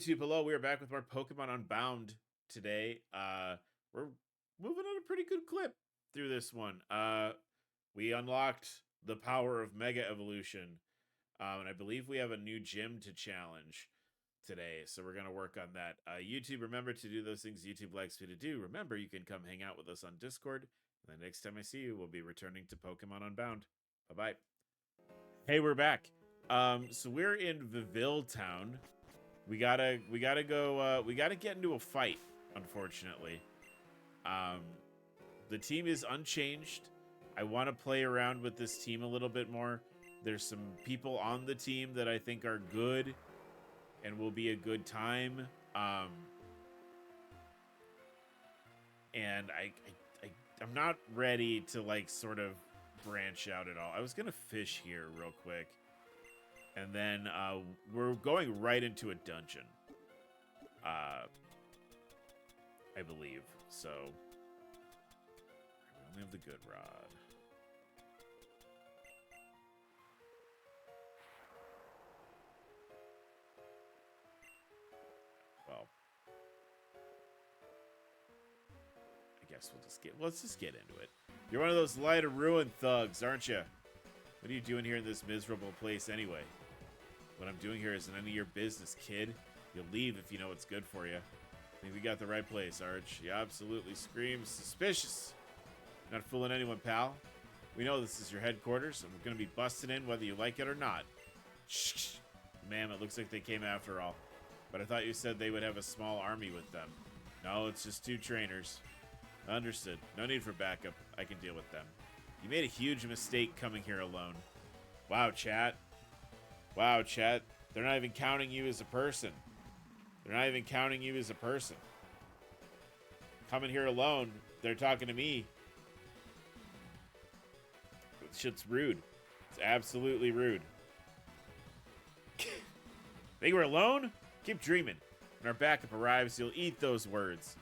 YouTube, hello. We are back with more Pokemon Unbound today. We're moving at a pretty good clip through this one. We unlocked the power of Mega Evolution, and I believe we have a new gym to challenge today, so we're gonna work on that. YouTube, remember to do those things YouTube likes me to do. Remember, you can come hang out with us on Discord, and the next time I see you, we'll be returning to Pokemon Unbound. Bye-bye. Hey, we're back. So we're in Viville Town. We gotta go, we gotta get into a fight, unfortunately. The team is unchanged. I want to play around with this team a little bit more. There's some people on the team that I think are good and will be a good time. And I'm not ready to, like, sort of branch out at all. I was gonna fish here real quick. And then we're going right into a dungeon, I believe. So we only have the good rod. Well, I guess let's just get into it. You're one of those Light of Ruin thugs, aren't you? What are you doing here in this miserable place anyway? What I'm doing here isn't any of your business, kid. You'll leave if you know what's good for you. I think we got the right place, Arch. You absolutely scream suspicious. Not fooling anyone, pal. We know this is your headquarters, and we're going to be busting in whether you like it or not. Shh. Ma'am, it looks like they came after all. But I thought you said they would have a small army with them. No, it's just 2 trainers. Understood. No need for backup. I can deal with them. You made a huge mistake coming here alone. Wow, chat. Wow, chat. They're not even counting you as a person. They're not even counting you as a person. Coming here alone, they're talking to me. Shit's rude. It's absolutely rude. Think we're alone? Keep dreaming. When our backup arrives, you'll eat those words.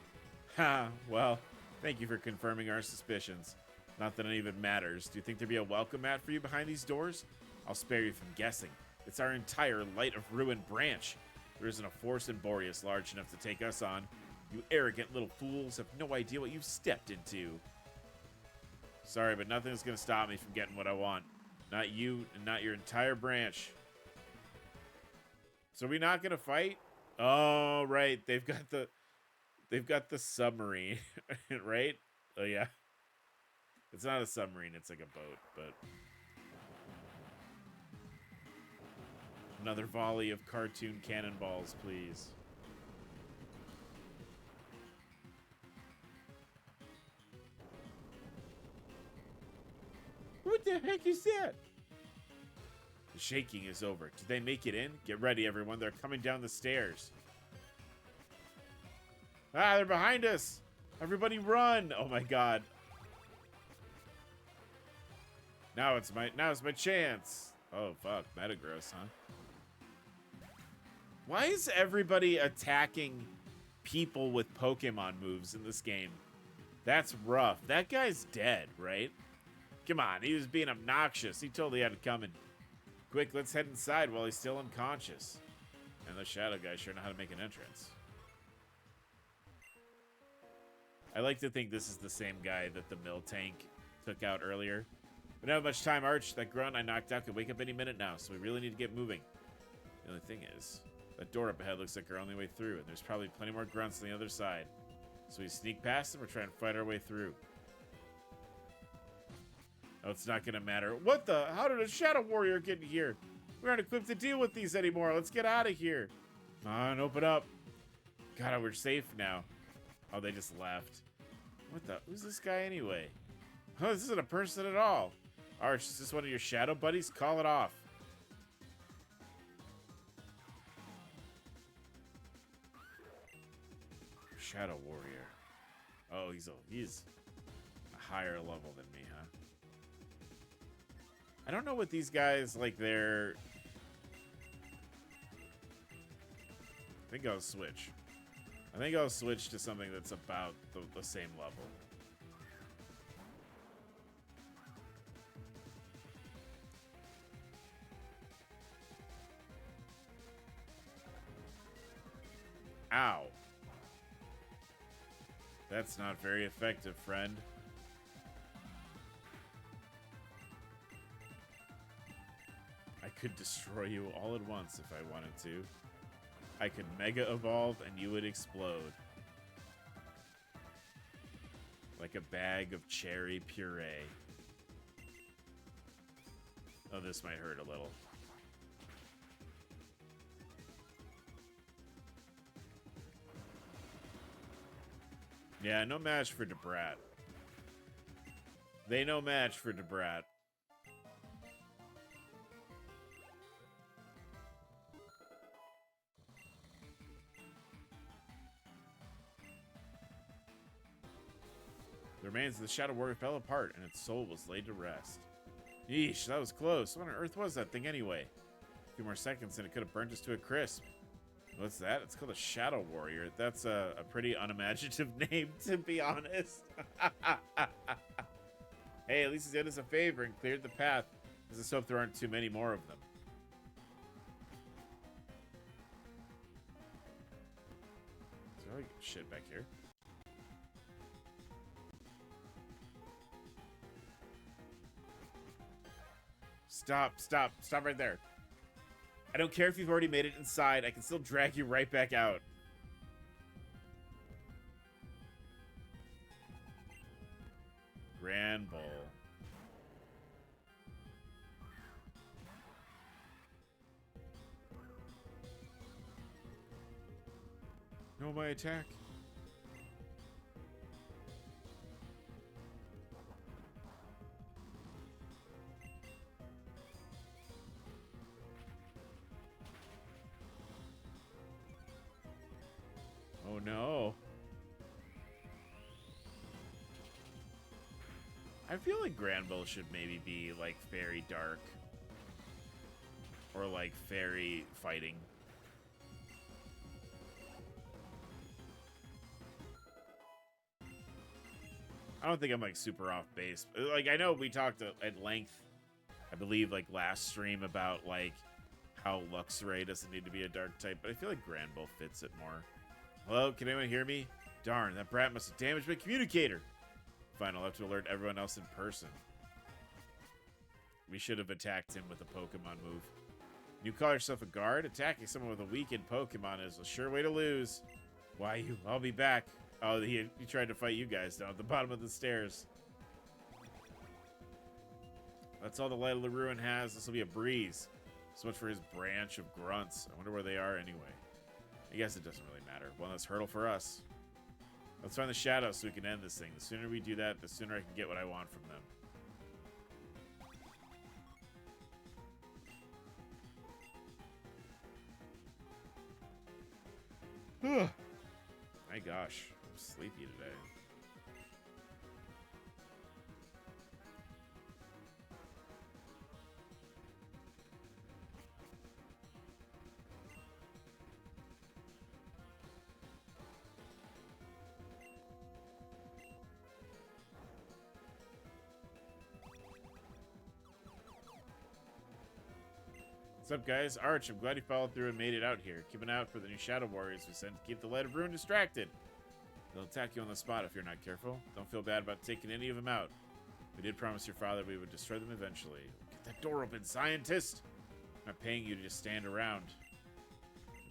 Ha, well, thank you for confirming our suspicions. Not that any of it matters. Do you think there'd be a welcome mat for you behind these doors? I'll spare you from guessing. It's our entire Light of Ruin branch. There isn't a force in Boreas large enough to take us on. You arrogant little fools have no idea what you've stepped into. Sorry, but nothing's going to stop me from getting what I want. Not you, and not your entire branch. So are we not going to fight? Oh, right. They've got the submarine, right? Oh, yeah. It's not a submarine, it's like a boat, but... Another volley of cartoon cannonballs, please. What the heck is that? The shaking is over. Did they make it in? Get ready, everyone. They're coming down the stairs. Ah, they're behind us. Everybody run. Oh my god. Now's my chance. Oh fuck, Metagross, huh? Why is everybody attacking people with Pokemon moves in this game? That's rough. That guy's dead, right? Come on, he was being obnoxious. He totally had it coming. Quick, let's head inside while he's still unconscious. And the Shadow guys sure know how to make an entrance. I like to think this is the same guy that the mill tank took out earlier. We don't have much time, Arch. That grunt I knocked out could wake up any minute now, so we really need to get moving. The only thing is, that door up ahead looks like our only way through, and there's probably plenty more grunts on the other side. So we sneak past them or try and fight our way through. Oh, it's not gonna matter. What the? How did a Shadow Warrior get in here? We aren't equipped to deal with these anymore. Let's get out of here. Come on, open up. God, we're safe now. Oh, they just left. What the? Who's this guy anyway? Oh, this isn't a person at all. Arch, is this one of your shadow buddies? Call it off. Shadow Warrior. Oh, he's a higher level than me, huh? I don't know what these guys, like, they're... I think I'll switch. I think I'll switch to something that's about the same level. Ow. That's not very effective, friend. I could destroy you all at once if I wanted to. I could Mega Evolve and you would explode. Like a bag of cherry puree. Oh, this might hurt a little. Yeah, no match for Debrat. They no match for Debrat. The remains of the Shadow Warrior fell apart, and its soul was laid to rest. Yeesh, that was close. What on earth was that thing anyway? A few more seconds, and it could have burned us to a crisp. What's that? It's called a Shadow Warrior. That's a pretty unimaginative name, to be honest. Hey, at least he did us a favor and cleared the path. Let's just hope there aren't too many more of them. Is there like shit back here? Stop right there. I don't care if you've already made it inside. I can still drag you right back out. Grand Bowl. No, my attack. Oh no. I feel like Granville should maybe be like fairy dark. Or like fairy fighting. I don't think I'm like super off base. Like I know we talked at length, I believe like last stream about like how Luxray doesn't need to be a dark type, but I feel like Granville fits it more. Hello, can anyone hear me? Darn, that brat must have damaged my communicator. Fine, I'll have to alert everyone else in person. We should have attacked him with a Pokemon move. You call yourself a guard? Attacking someone with a weakened Pokemon is a sure way to lose. Why you? I'll be back. Oh, he tried to fight you guys down at the bottom of the stairs. That's all the Light of the Ruin has. This will be a breeze. So much for his branch of grunts. I wonder where they are anyway. I guess it doesn't really matter. One less hurdle for us. Let's find the shadows so we can end this thing. The sooner we do that, the sooner I can get what I want from them. My gosh, I'm sleepy today. What's up, guys? Arch, I'm glad you followed through and made it out here. Keep an eye out for the new Shadow Warriors we sent to keep the Light of Ruin distracted. They'll attack you on the spot if you're not careful. Don't feel bad about taking any of them out. We did promise your father we would destroy them eventually. Get that door open, scientist! I'm not paying you to just stand around.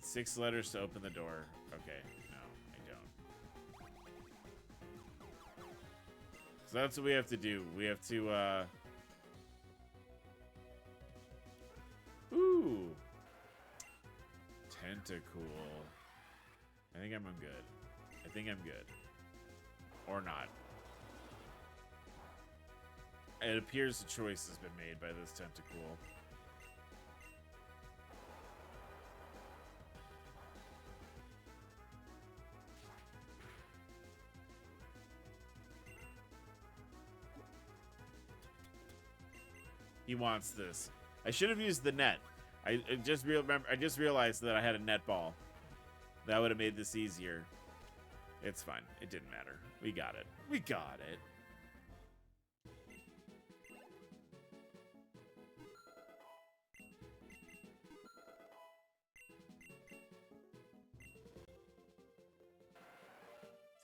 6 letters to open the door. Okay, no, I don't. So that's what we have to do. We have to, Ooh. Tentacool. I think I'm good. I think I'm good. Or not. It appears a choice has been made by this Tentacool. He wants this. I should have used the net. I just realized that I had a net ball. That would have made this easier. It's fine. It didn't matter. We got it. We got it.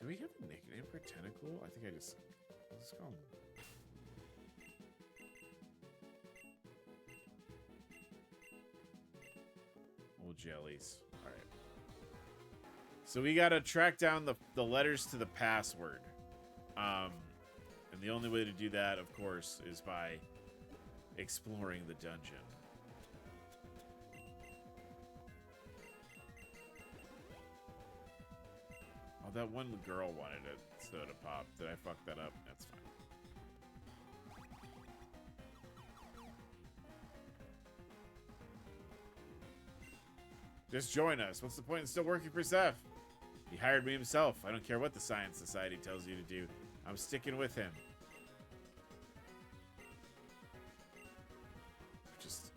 Do we have a nickname for Tentacle? I think I just call him. Old jellies. All right. So we gotta track down the letters to the password. And the only way to do that, of course, is by exploring the dungeon. Oh, that one girl wanted a soda pop. Did I fuck that up? That's fine. Just join us. What's the point in still working for Zeph? He hired me himself. I don't care what the Science Society tells you to do. I'm sticking with him. Just,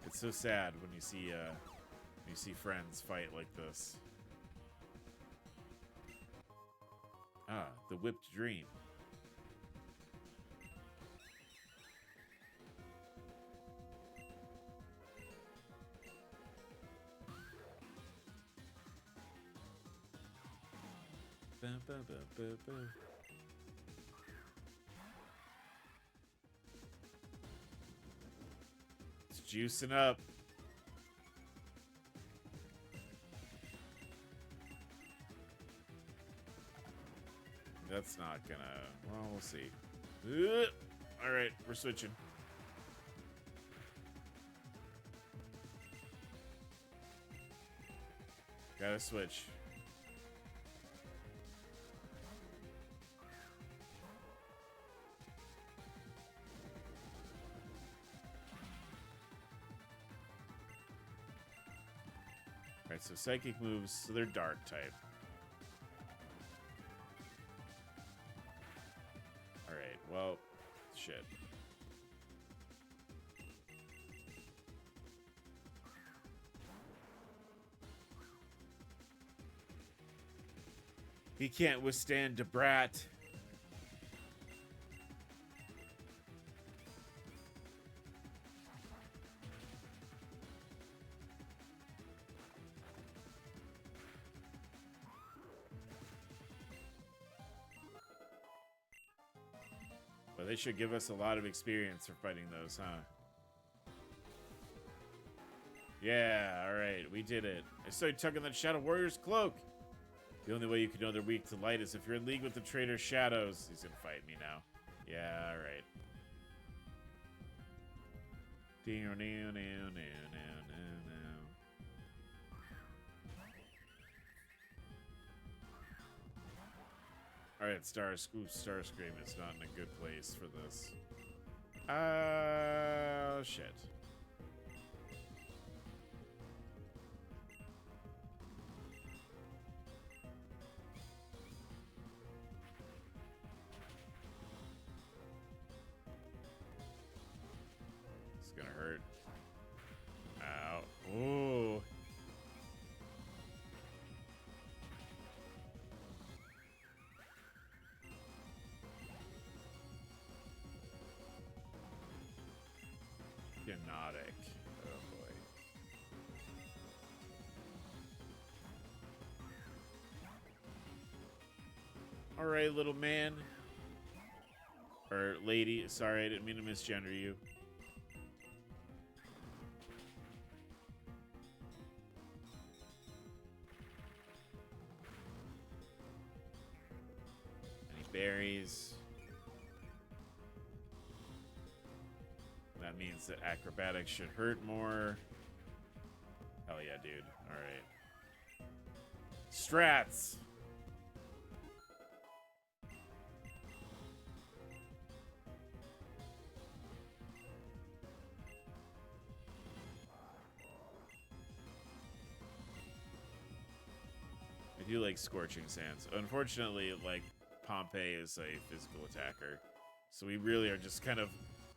it's so sad when you see friends fight like this. Ah, the whipped dream. Ba, ba, ba, ba, ba. It's juicing up. That's not gonna... Well, we'll see. All right, we're switching. Gotta switch. Alright, so psychic moves, so they're dark type. Alright, well, shit. He can't withstand Debrat. Well, they should give us a lot of experience for fighting those, huh? Yeah, alright, we did it. I started tugging that Shadow Warrior's cloak. The only way you can know they're weak to light is if you're in league with the traitor Shadows. He's gonna fight me now. Yeah, alright. Alright, Starscream is not in a good place for this. Shit. It's gonna hurt. Ow. Ooh. Hypnotic. Oh boy. Alright, little man. Or lady. Sorry, I didn't mean to misgender you. Any berries? That means that acrobatics should hurt more. Hell yeah, dude. Alright. Strats! I do like Scorching Sands. Unfortunately, like, Pompeii is a physical attacker. So we really are just kind of...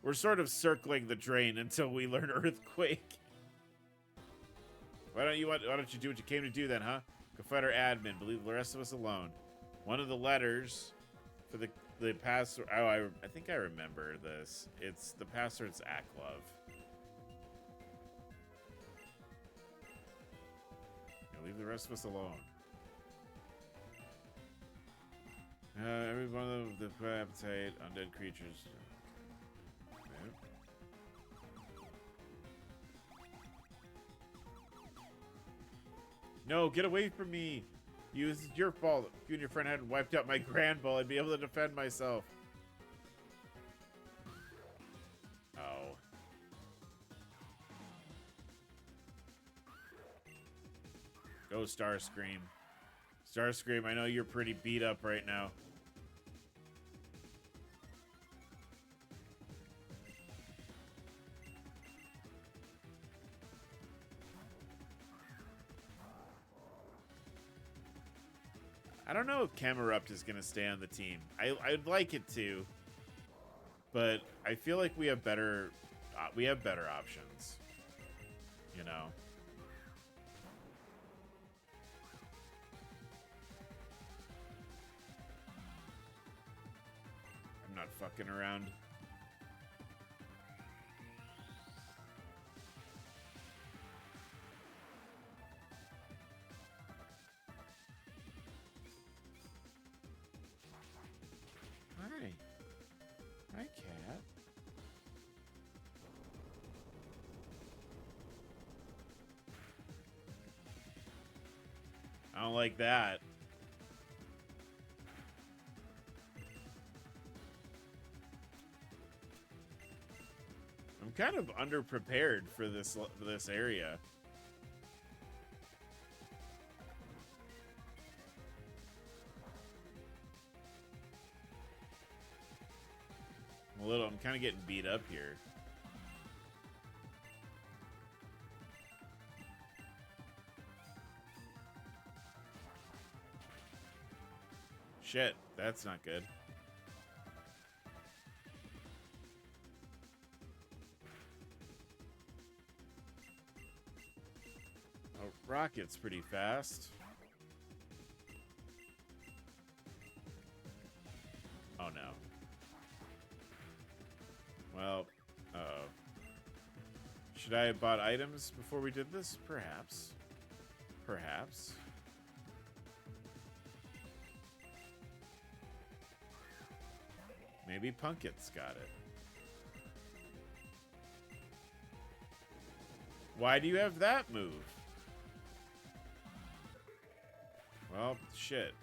We're sort of circling the drain until we learn Earthquake. Why don't you do what you came to do then, huh? Go fight our admin. Leave the rest of us alone. One of the letters for the password... Oh, I think I remember this. It's the password's Aklov. Leave the rest of us alone. Every one of the appetite, undead creatures. Okay. No, get away from me! This is your fault. If you and your friend hadn't wiped out my grand bull, I'd be able to defend myself. Oh. Go Starscream. Starscream, I know you're pretty beat up right now. I don't know if Camerupt is going to stay on the team. I'd like it to, but I feel like we have better options. You know. I'm not fucking around. Hi. Hi, cat. I don't like that. I'm kind of underprepared for this area. I'm kind of getting beat up here. Shit, that's not good. Oh, Rocket's pretty fast. Oh no. Well, uh-oh. Should I have bought items before we did this? Perhaps. Perhaps. Maybe Punket's got it. Why do you have that move? Well, shit.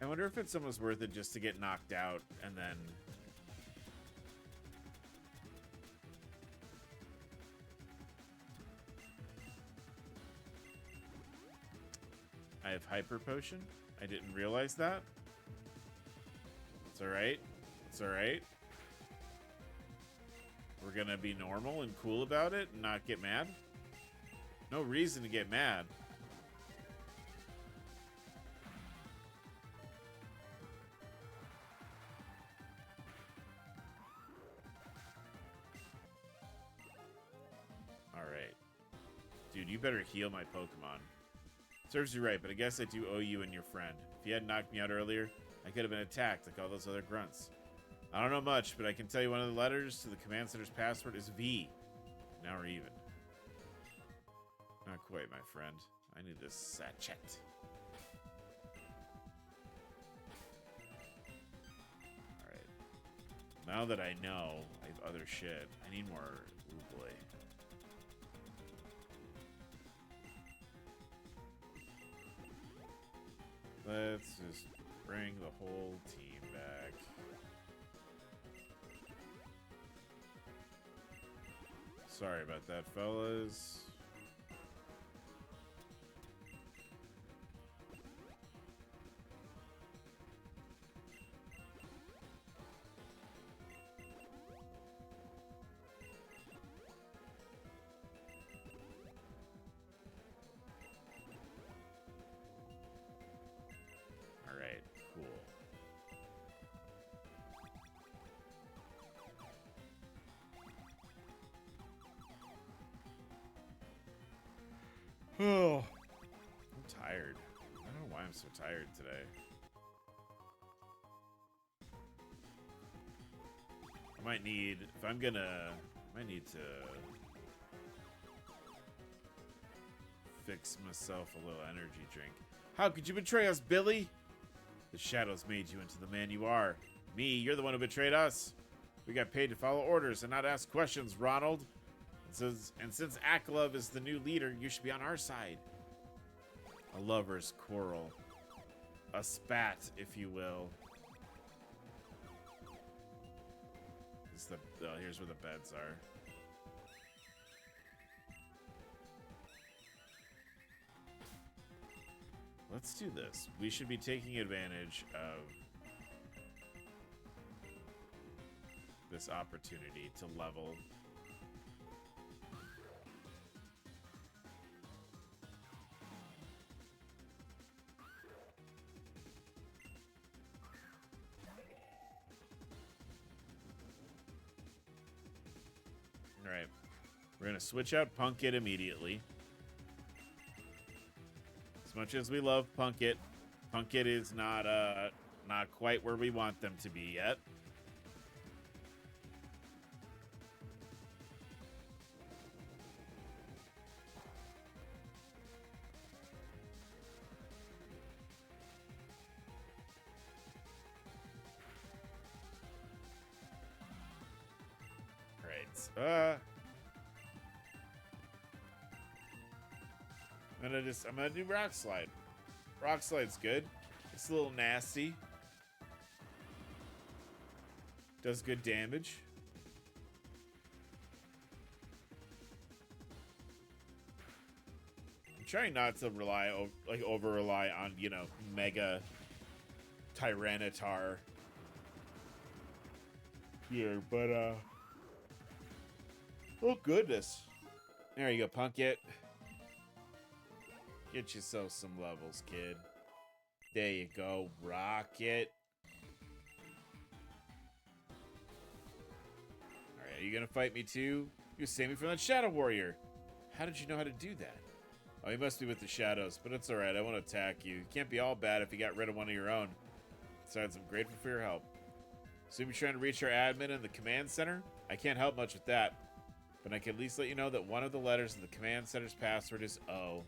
I wonder if it's almost worth it just to get knocked out and then... I have Hyper Potion? I didn't realize that. It's alright. It's alright. We're gonna be normal and cool about it and not get mad. No reason to get mad. Alright. Dude, you better heal my Pokemon. Serves you right, but I guess I do owe you and your friend. If you hadn't knocked me out earlier, I could have been attacked like all those other grunts. I don't know much, but I can tell you one of the letters to the command center's password is V. Now we're even. Not quite, my friend. I need this sachet. Alright. Now that I know I have other shit, I need more... Ooh, boy. Let's just bring the whole team back. Sorry about that, fellas. Alright, cool. Oh, I'm tired. I'm so tired today. I might need, if I'm gonna, I might need to fix myself a little energy drink. How could you betray us, Billy? The shadows made you into the man you are. Me, you're the one who betrayed us. We got paid to follow orders and not ask questions, Ronald. And since Aklov is the new leader, you should be on our side. A lover's quarrel. A spat, if you will. Here's where the beds are. Let's do this. We should be taking advantage of this opportunity to level. All right. We're going to switch out Punkit immediately. As much as we love Punkit, Punkit is not quite where we want them to be yet. Right. I'm gonna do Rock Slide. Rock Slide's good. It's a little nasty. Does good damage. I'm trying not to over rely on, you know, Mega Tyranitar here, but oh goodness. There you go, Punkit. Get yourself some levels, kid. There you go, Rocket. Alright, are you gonna fight me too? You saved me from that Shadow Warrior. How did you know how to do that? Oh, you must be with the shadows, but it's alright, I won't attack you. You can't be all bad if you got rid of one of your own. Besides, I'm grateful for your help. So you're trying to reach our admin in the command center? I can't help much with that. But I can at least let you know that one of the letters in the command center's password is O.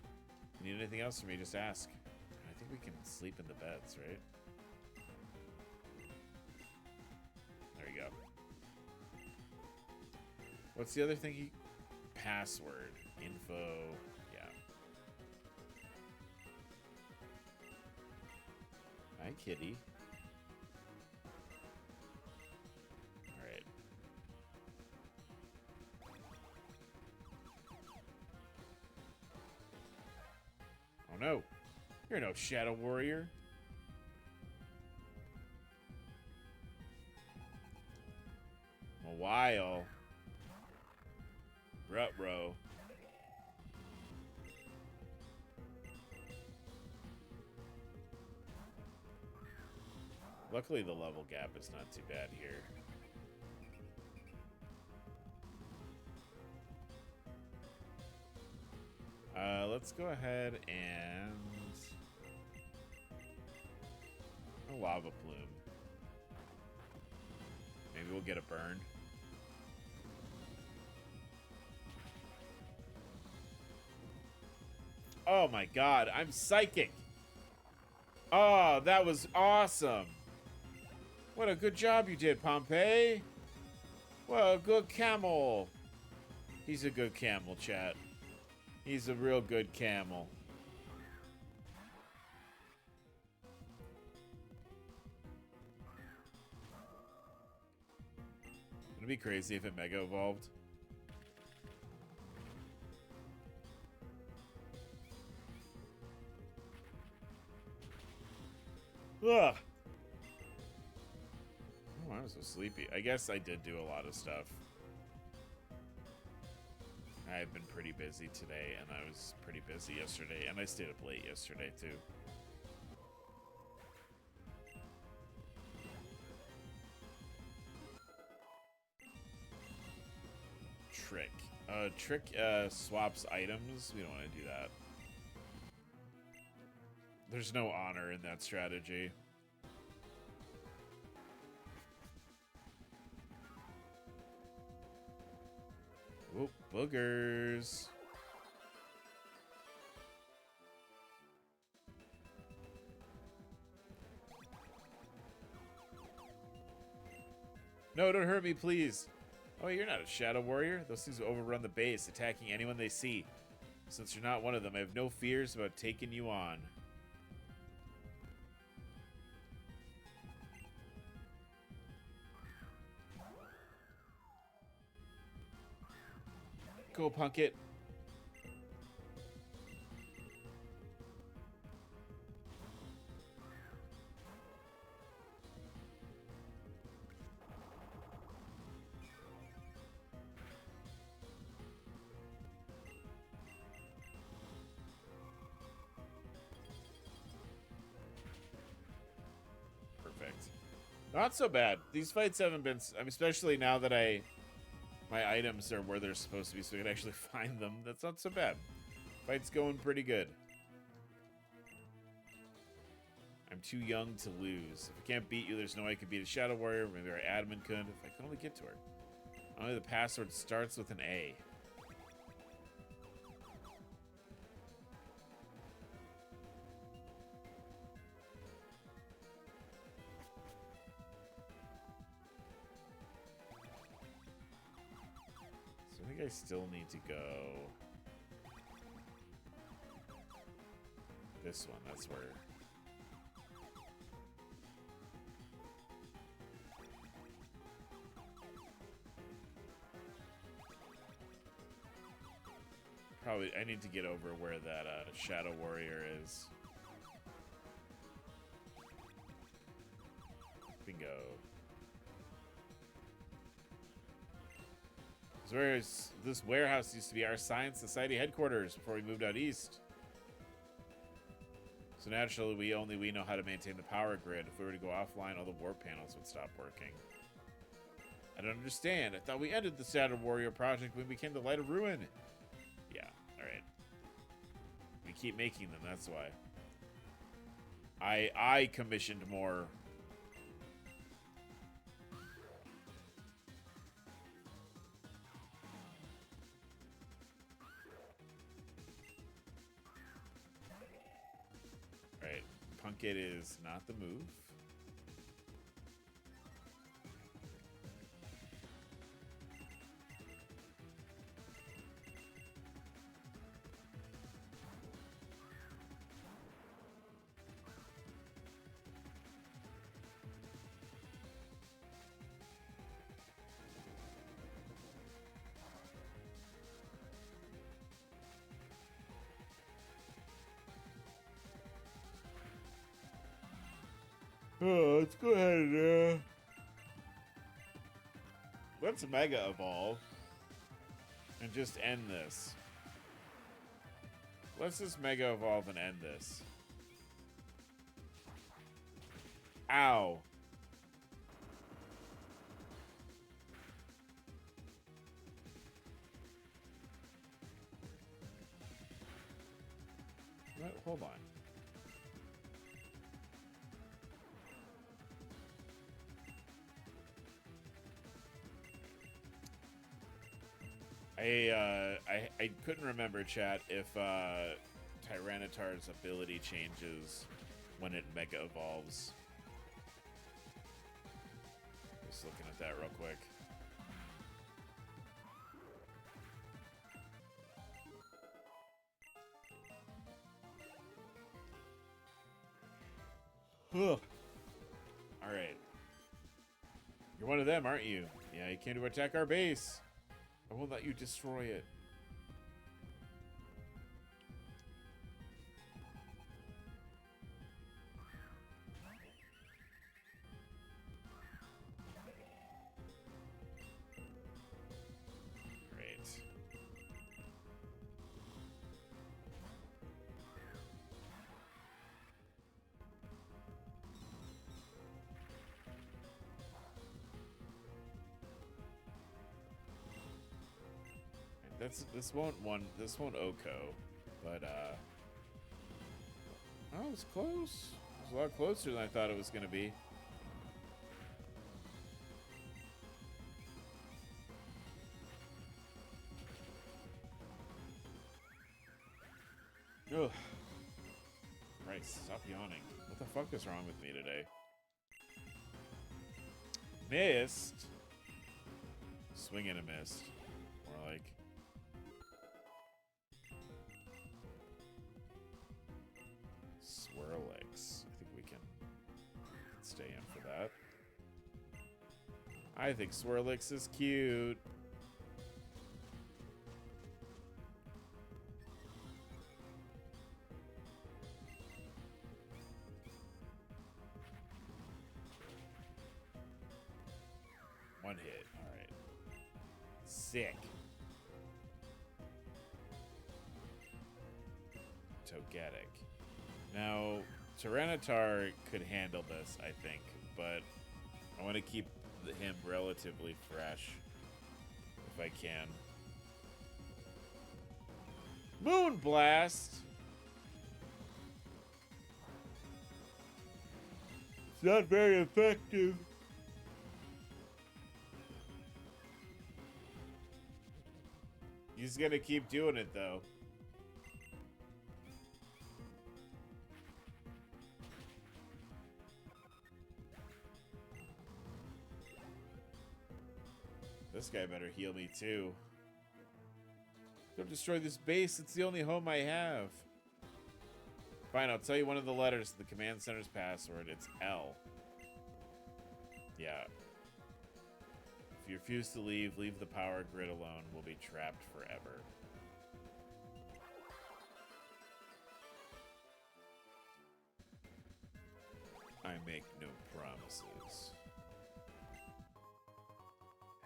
If you need anything else from me, just ask. I think we can sleep in the beds, right? There you go. What's the other thing? Password. Info. Yeah. Hi, kitty. Alright. Oh no. You're no Shadow Warrior. A while. Rutro. Luckily, the level gap is not too bad here. Let's go ahead and a lava plume. Maybe we'll get a burn. Oh my god, I'm psychic. Oh, that was awesome. What a good job you did, Pompey. What a good camel. He's a good camel, chat. He's a real good camel. It'd be crazy if it mega evolved. Ugh. Oh, I'm so sleepy. I guess I did do a lot of stuff. I've been pretty busy today, and I was pretty busy yesterday, and I stayed up late yesterday, too. Trick. Trick swaps items. We don't want to do that. There's no honor in that strategy. Oh, boogers. No, don't hurt me, please. Oh, you're not a shadow warrior. Those things will overrun the base, attacking anyone they see. Since you're not one of them, I have no fears about taking you on. Go, Punkit. Perfect. Not so bad. These fights haven't been... I mean, especially now that my items are where they're supposed to be, so I can actually find them. That's not so bad. Fight's going pretty good. I'm too young to lose. If I can't beat you, there's no way I could beat a Shadow Warrior. Maybe our admin could. If I could only get to her. Only the password starts with an A. So I think I still need to go... this one, that's where... probably, I need to get over where that Shadow Warrior is. Bingo. This warehouse used to be our Science Society headquarters before we moved out east. So naturally, we know how to maintain the power grid. If we were to go offline, all the warp panels would stop working. I don't understand. I thought we ended the Shadow Warrior project when we became the Light of Ruin. Yeah, alright. We keep making them, that's why. I commissioned more. Alright, Punkit is not the move. Oh, let's go ahead and, let's Mega Evolve. And just end this. Let's just Mega Evolve and end this. Ow. What? Hold on. I couldn't remember, chat, if Tyranitar's ability changes when it Mega Evolves. Just looking at that real quick. Alright. You're one of them, aren't you? Yeah, you came to attack our base. I won't let you destroy it. Great. This won't Oko, but Oh, it was close. It was a lot closer than I thought it was going to be. Ugh. Christ, stop yawning. What the fuck is wrong with me today? Missed? Swing and a missed. More like. Swirlix. I think we can stay in for that. I think Swirlix is cute. One hit. All right. Sick. Togetic. Now, Tyranitar could handle this, I think, but I want to keep him relatively fresh if I can. Moonblast! It's not very effective. He's gonna keep doing it, though. This guy better heal me, too. Don't destroy this base. It's the only home I have. Fine, I'll tell you one of the letters. The command center's password. It's L. Yeah. If you refuse to leave the power grid alone. We'll be trapped forever. I make no promises.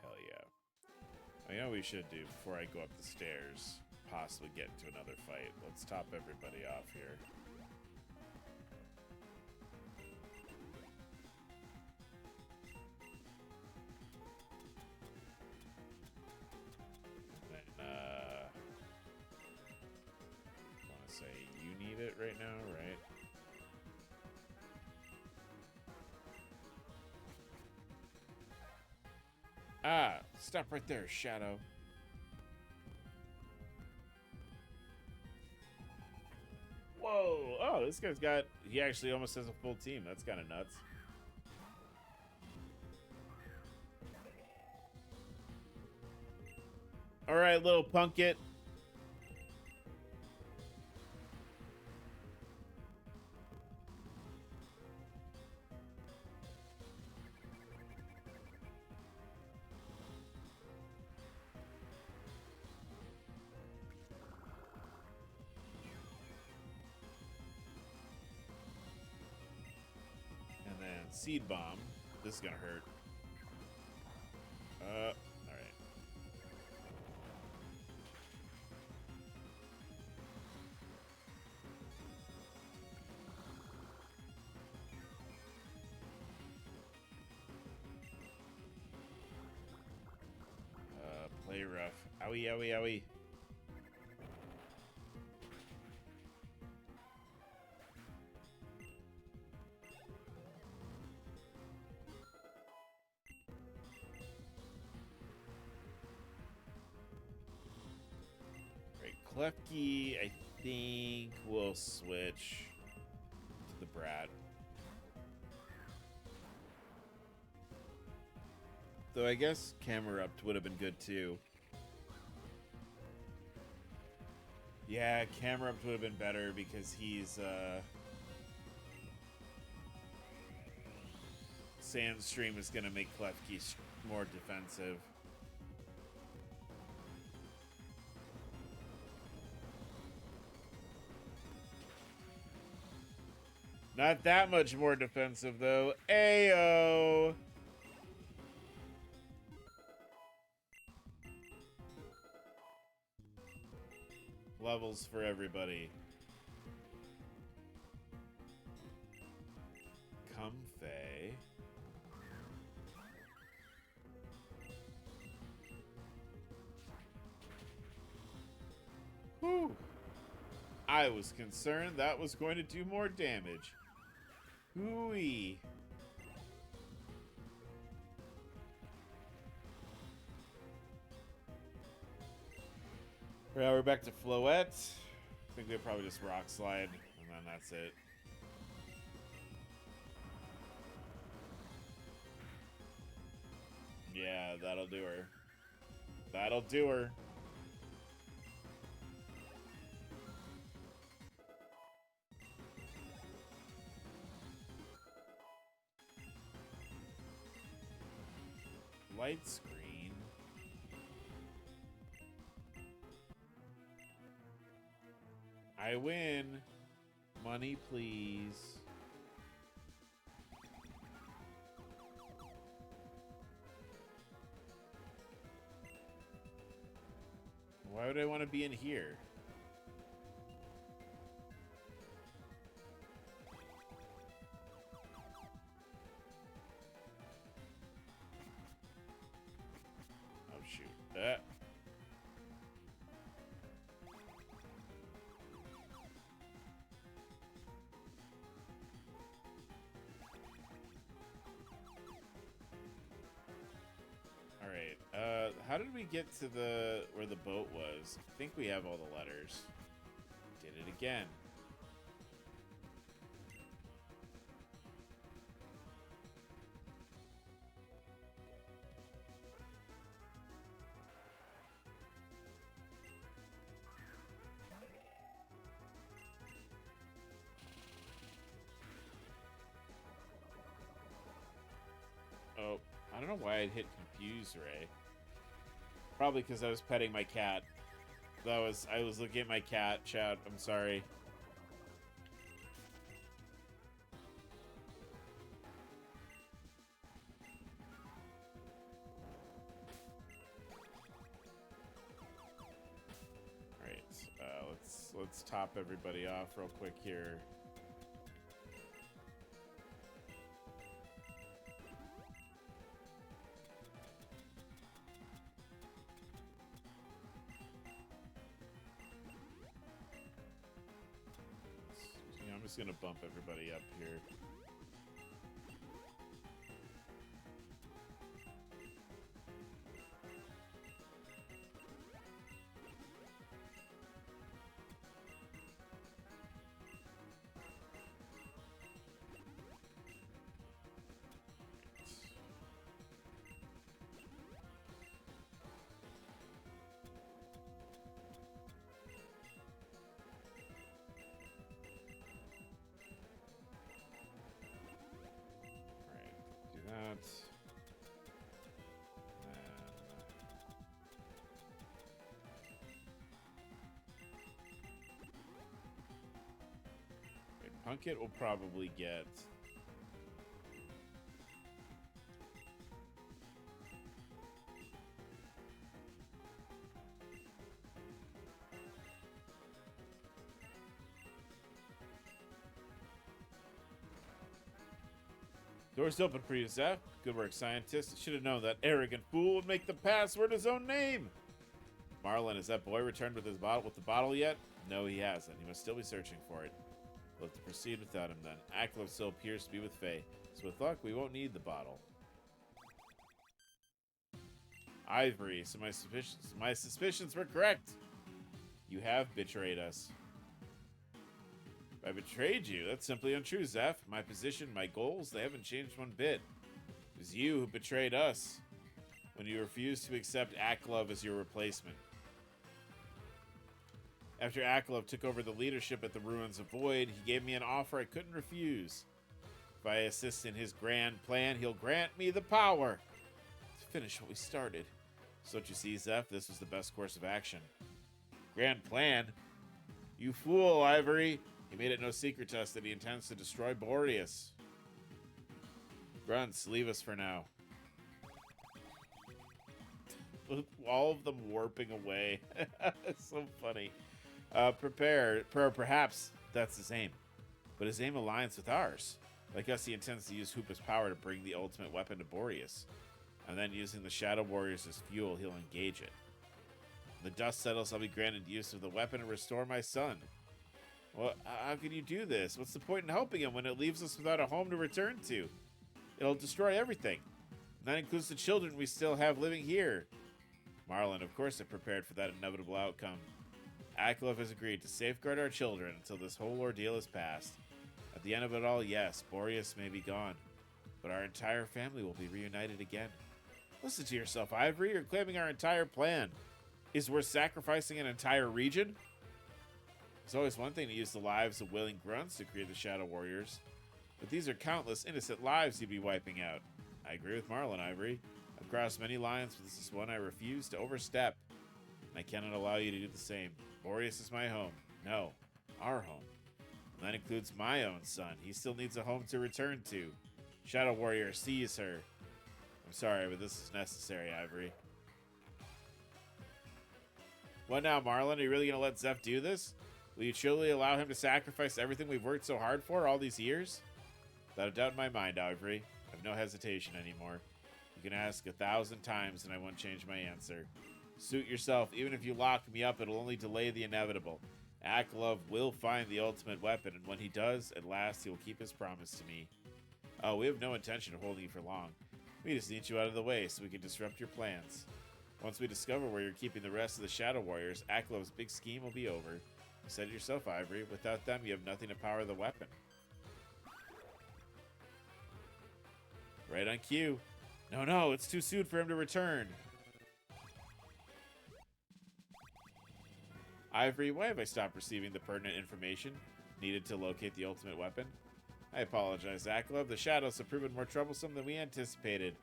Hell yeah. I know what we should do before I go up the stairs. Possibly get into another fight. Let's top everybody off here. Want to say you need it right now, right? Ah, stop right there, Shadow. Whoa! Oh, this guy's got... He actually almost has a full team. That's kind of nuts. All right, little punkit. And then Seed Bomb. This is gonna hurt. All right. Play rough. Owie, owie, owie. Right, Klefki, I think we'll switch to the Brat. Though I guess Camerupt would have been good too. Yeah, Camerupt would have been better because he's Sandstream is gonna make Klefki more defensive. Not that much more defensive though. Ayo! Levels for everybody. Comfey. Whew. I was concerned that was going to do more damage. Hooey. Well, we're back to Floette. I think they probably just rock slide, and then that's it. Yeah, that'll do her. That'll do her. Light screen. I win. Money, please. Why would I want to be in here? Oh, shoot. Alright, how did we get to where the boat was? I think we have all the letters. Did it again. Oh, I don't know why I'd hit Confuse Ray. Probably because I was petting my cat. I was looking at my cat, chat. I'm sorry. All right, let's top everybody off real quick here. I'm just gonna bump everybody up here. Punkit will probably get... Doors open for you, Zeph. Good work, scientist. Should have known that arrogant fool would make the password his own name. Marlin, has that boy returned with the bottle yet? No, he hasn't. He must still be searching for it. We'll have to proceed without him then. Aklov still appears to be with Faye, so with luck, we won't need the bottle. Ivory, so my suspicions were correct. You have betrayed us. I betrayed you? That's simply untrue, Zeph. My position, my goals, they haven't changed one bit. It was you who betrayed us when you refused to accept Aklov as your replacement. After Aklov took over the leadership at the Ruins of Void, he gave me an offer I couldn't refuse. If I assist in his grand plan, he'll grant me the power to finish what we started. So don't you see, Zeph, this was the best course of action. Grand plan? You fool, Ivory. He made it no secret to us that he intends to destroy Boreas. Grunts, leave us for now. All of them warping away. It's so funny. Perhaps that's his aim. But his aim aligns with ours. Like us, he intends to use Hoopa's power to bring the ultimate weapon to Boreas. And then using the Shadow Warriors as fuel, he'll engage it. When the dust settles, I'll be granted use of the weapon and restore my son. Well, how can you do this? What's the point in helping him when it leaves us without a home to return to? It'll destroy everything. And that includes the children we still have living here. Marlon, of course, had prepared for that inevitable outcome. Aklov has agreed to safeguard our children until this whole ordeal is past. At the end of it all, yes, Boreas may be gone, but our entire family will be reunited again. Listen to yourself, Ivory. You're claiming our entire plan is worth sacrificing an entire region? It's always one thing to use the lives of willing grunts to create the Shadow Warriors, but these are countless innocent lives you'd be wiping out. I agree with Marlon, Ivory. I've crossed many lines, but this is one I refuse to overstep. And I cannot allow you to do the same. Boreas is my home. No, our home. And that includes my own son. He still needs a home to return to. Shadow Warrior, seize her. I'm sorry, but this is necessary, Ivory. What now, Marlon? Are you really going to let Zeph do this? Will you truly allow him to sacrifice everything we've worked so hard for all these years? Without a doubt in my mind, Ivory. I have no hesitation anymore. You can ask 1,000 times and I won't change my answer. Suit yourself. Even if you lock me up, it'll only delay the inevitable. Aklov will find the ultimate weapon, and when he does, at last he will keep his promise to me. Oh, we have no intention of holding you for long. We just need you out of the way so we can disrupt your plans. Once we discover where you're keeping the rest of the Shadow Warriors, Aklov's big scheme will be over. You said it yourself, Ivory. Without them, you have nothing to power the weapon. Right on cue. No, it's too soon for him to return. Ivory, why have I stopped receiving the pertinent information needed to locate the ultimate weapon? I apologize, Aklov. The shadows have proven more troublesome than we anticipated.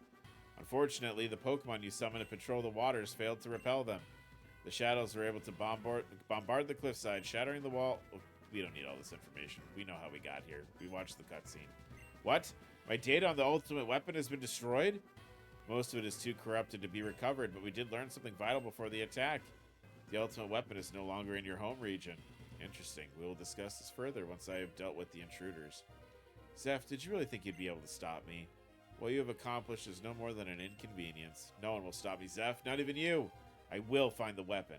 Unfortunately, the Pokemon you summoned to patrol the waters failed to repel them. The shadows were able to bombard the cliffside, shattering the wall. Oh, we don't need all this information. We know how we got here. We watched the cutscene. What? My data on the ultimate weapon has been destroyed? Most of it is too corrupted to be recovered, but we did learn something vital before the attack. The ultimate weapon is no longer in your home region. Interesting. We will discuss this further once I have dealt with the intruders. Zeph, did you really think you'd be able to stop me? What you have accomplished is no more than an inconvenience. No one will stop me, Zeph. Not even you. I will find the weapon.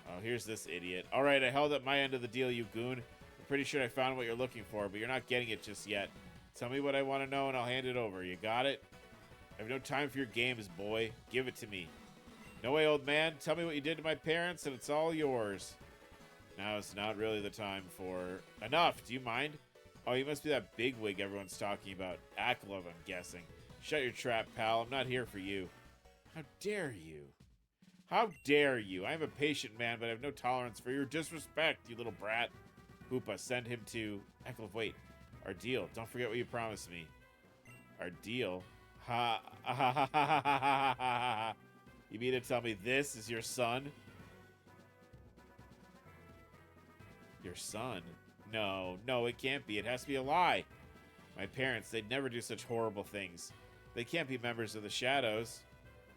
Oh, here's this idiot. All right, I held up my end of the deal, you goon. I'm pretty sure I found what you're looking for, but you're not getting it just yet. Tell me what I want to know, and I'll hand it over. You got it? I have no time for your games, boy. Give it to me. No way, old man. Tell me what you did to my parents, and it's all yours. Now it's not really the time for... Enough! Do you mind? Oh, you must be that bigwig everyone's talking about. Aklov, I'm guessing. Shut your trap, pal. I'm not here for you. How dare you? How dare you? I am a patient man, but I have no tolerance for your disrespect, you little brat. Hoopa, send him to... Aklov, wait. Our deal. Don't forget what you promised me. Our deal? Ha ha ha ha ha ha ha ha. You mean to tell me this is your son? Your son? No, it can't be. It has to be a lie. My parents, they'd never do such horrible things. They can't be members of the Shadows.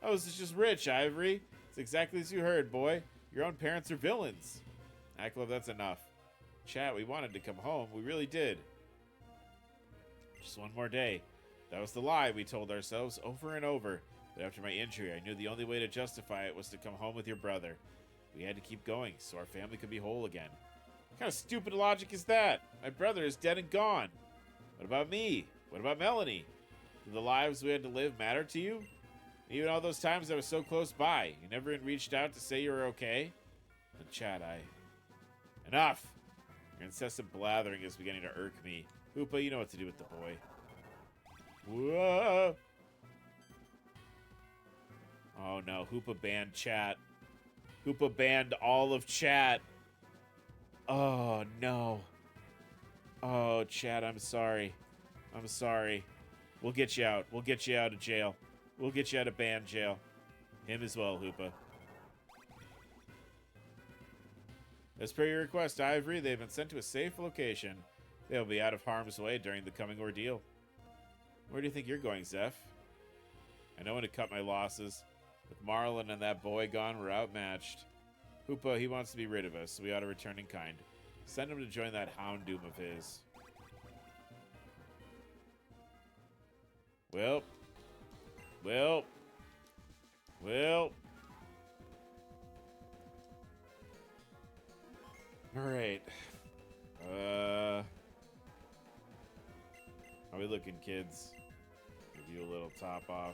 Oh, this is just rich, Ivory. It's exactly as you heard, boy. Your own parents are villains. Aklov, that's enough. Chat, we wanted to come home. We really did. Just one more day. That was the lie we told ourselves over and over. But after my injury, I knew the only way to justify it was to come home with your brother. We had to keep going so our family could be whole again. What kind of stupid logic is that? My brother is dead and gone. What about me? What about Melanie? Do the lives we had to live matter to you? Even all those times I was so close by, you never even reached out to say you were okay? And Chad, Enough! Your incessant blathering is beginning to irk me. Hoopa, you know what to do with the boy. Whoa! Oh no, Hoopa banned chat. Hoopa banned all of chat. Oh no. Oh, chat, I'm sorry. I'm sorry. We'll get you out. We'll get you out of jail. We'll get you out of ban jail. Him as well, Hoopa. As per your request, Ivory, they've been sent to a safe location. They'll be out of harm's way during the coming ordeal. Where do you think you're going, Zeph? I know when to cut my losses. With Marlon and that boy gone, we're outmatched. Hoopa, he wants to be rid of us, so we ought to return in kind. Send him to join that Houndoom of his. Well. looking, kids. Give you a little top off.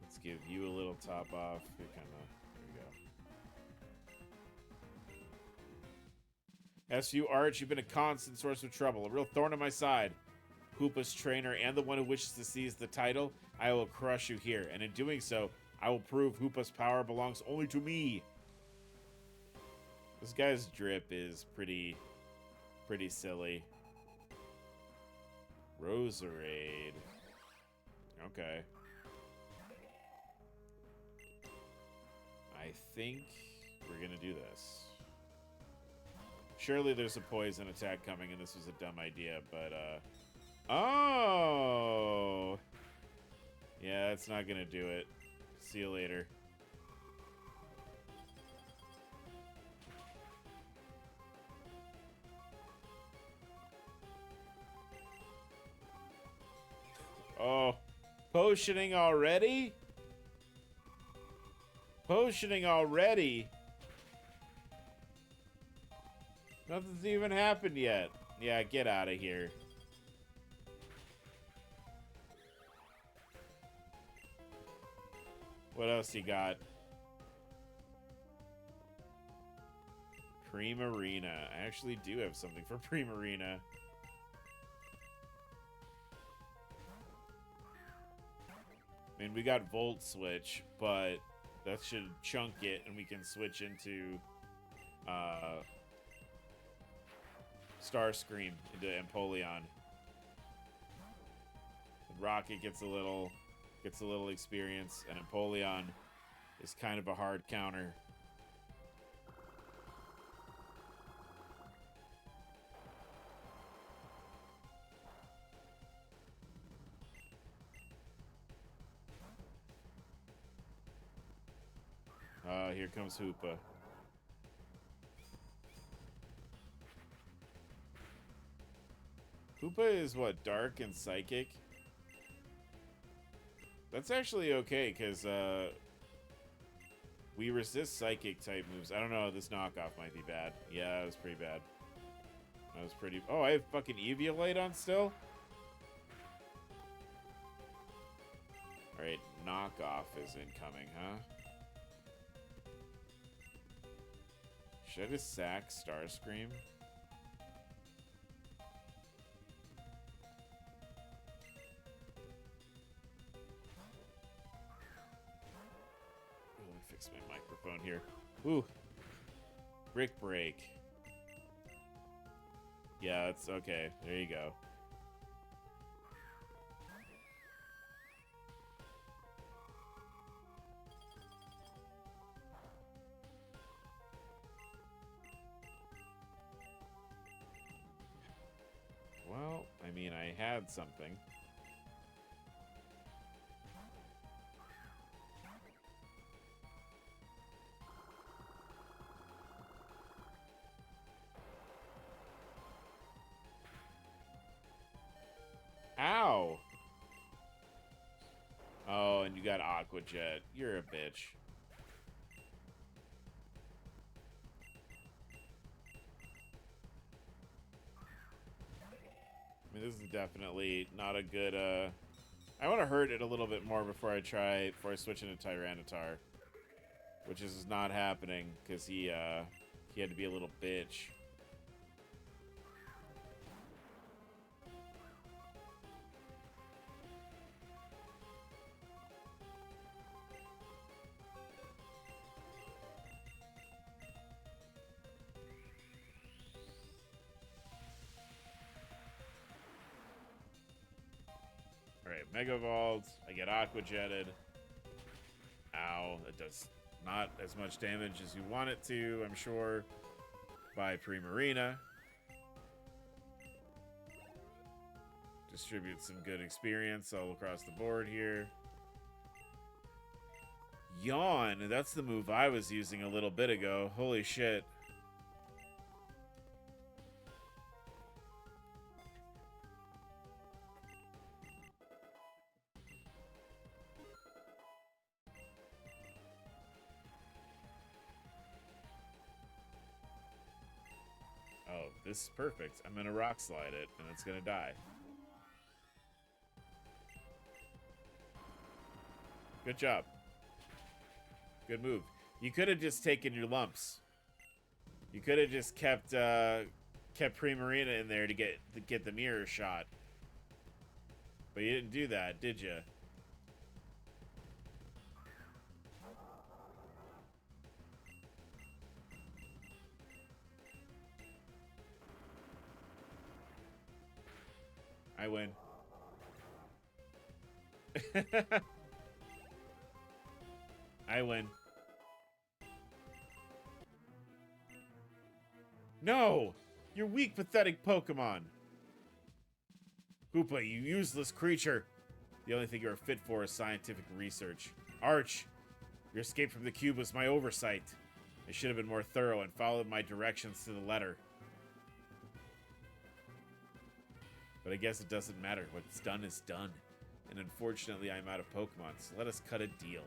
Let's give you a little top off. You're kind of... There we go. As for you, Arch, you've been a constant source of trouble. A real thorn in my side. Hoopa's trainer and the one who wishes to seize the title, I will crush you here. And in doing so, I will prove Hoopa's power belongs only to me. This guy's drip is pretty silly. Roserade. Okay. I think we're gonna do this. Surely there's a poison attack coming and this was a dumb idea, but oh! Yeah, that's not gonna do it. See you later. Oh, potioning already? Potioning already? Nothing's even happened yet. Yeah, get out of here. What else you got? Primarina. I actually do have something for Primarina. I mean, we got Volt Switch, but that should chunk it, and we can switch into Starscream into Empoleon. Rocket gets a little experience, and Empoleon is kind of a hard counter. Here comes Hoopa. Hoopa is what, dark and psychic? That's actually okay, because we resist psychic type moves. I don't know, this knockoff might be bad. Yeah, that was pretty bad. That was pretty... Oh, I have fucking Eviolite on still? Alright, knockoff is incoming, huh? Should I just sack Starscream? Oh, let me fix my microphone here. Ooh. Brick break. Yeah, that's okay. There you go. Well, I mean, I had something. Ow! Oh, and you got Aqua Jet. You're a bitch. I mean, this is definitely not a good, I want to hurt it a little bit more before I switch into Tyranitar. Which is not happening, because he had to be a little bitch. Alright, Mega Evolved. I get Aqua Jetted. Ow, that does not as much damage as you want it to, I'm sure. By Primarina. Distribute some good experience all across the board here. Yawn, that's the move I was using a little bit ago. Holy shit. this is perfect. I'm gonna rock slide it, and it's gonna die. Good job. Good move. You could have just taken your lumps. You could have just kept Primarina in there to get the mirror shot. But you didn't do that, did you? I win. I win. No! You're weak, pathetic Pokemon! Hoopa, you useless creature! The only thing you are fit for is scientific research. Arch! Your escape from the cube was my oversight. I should have been more thorough and followed my directions to the letter. But I guess it doesn't matter. What's done is done. And unfortunately, I'm out of Pokemon, so let us cut a deal.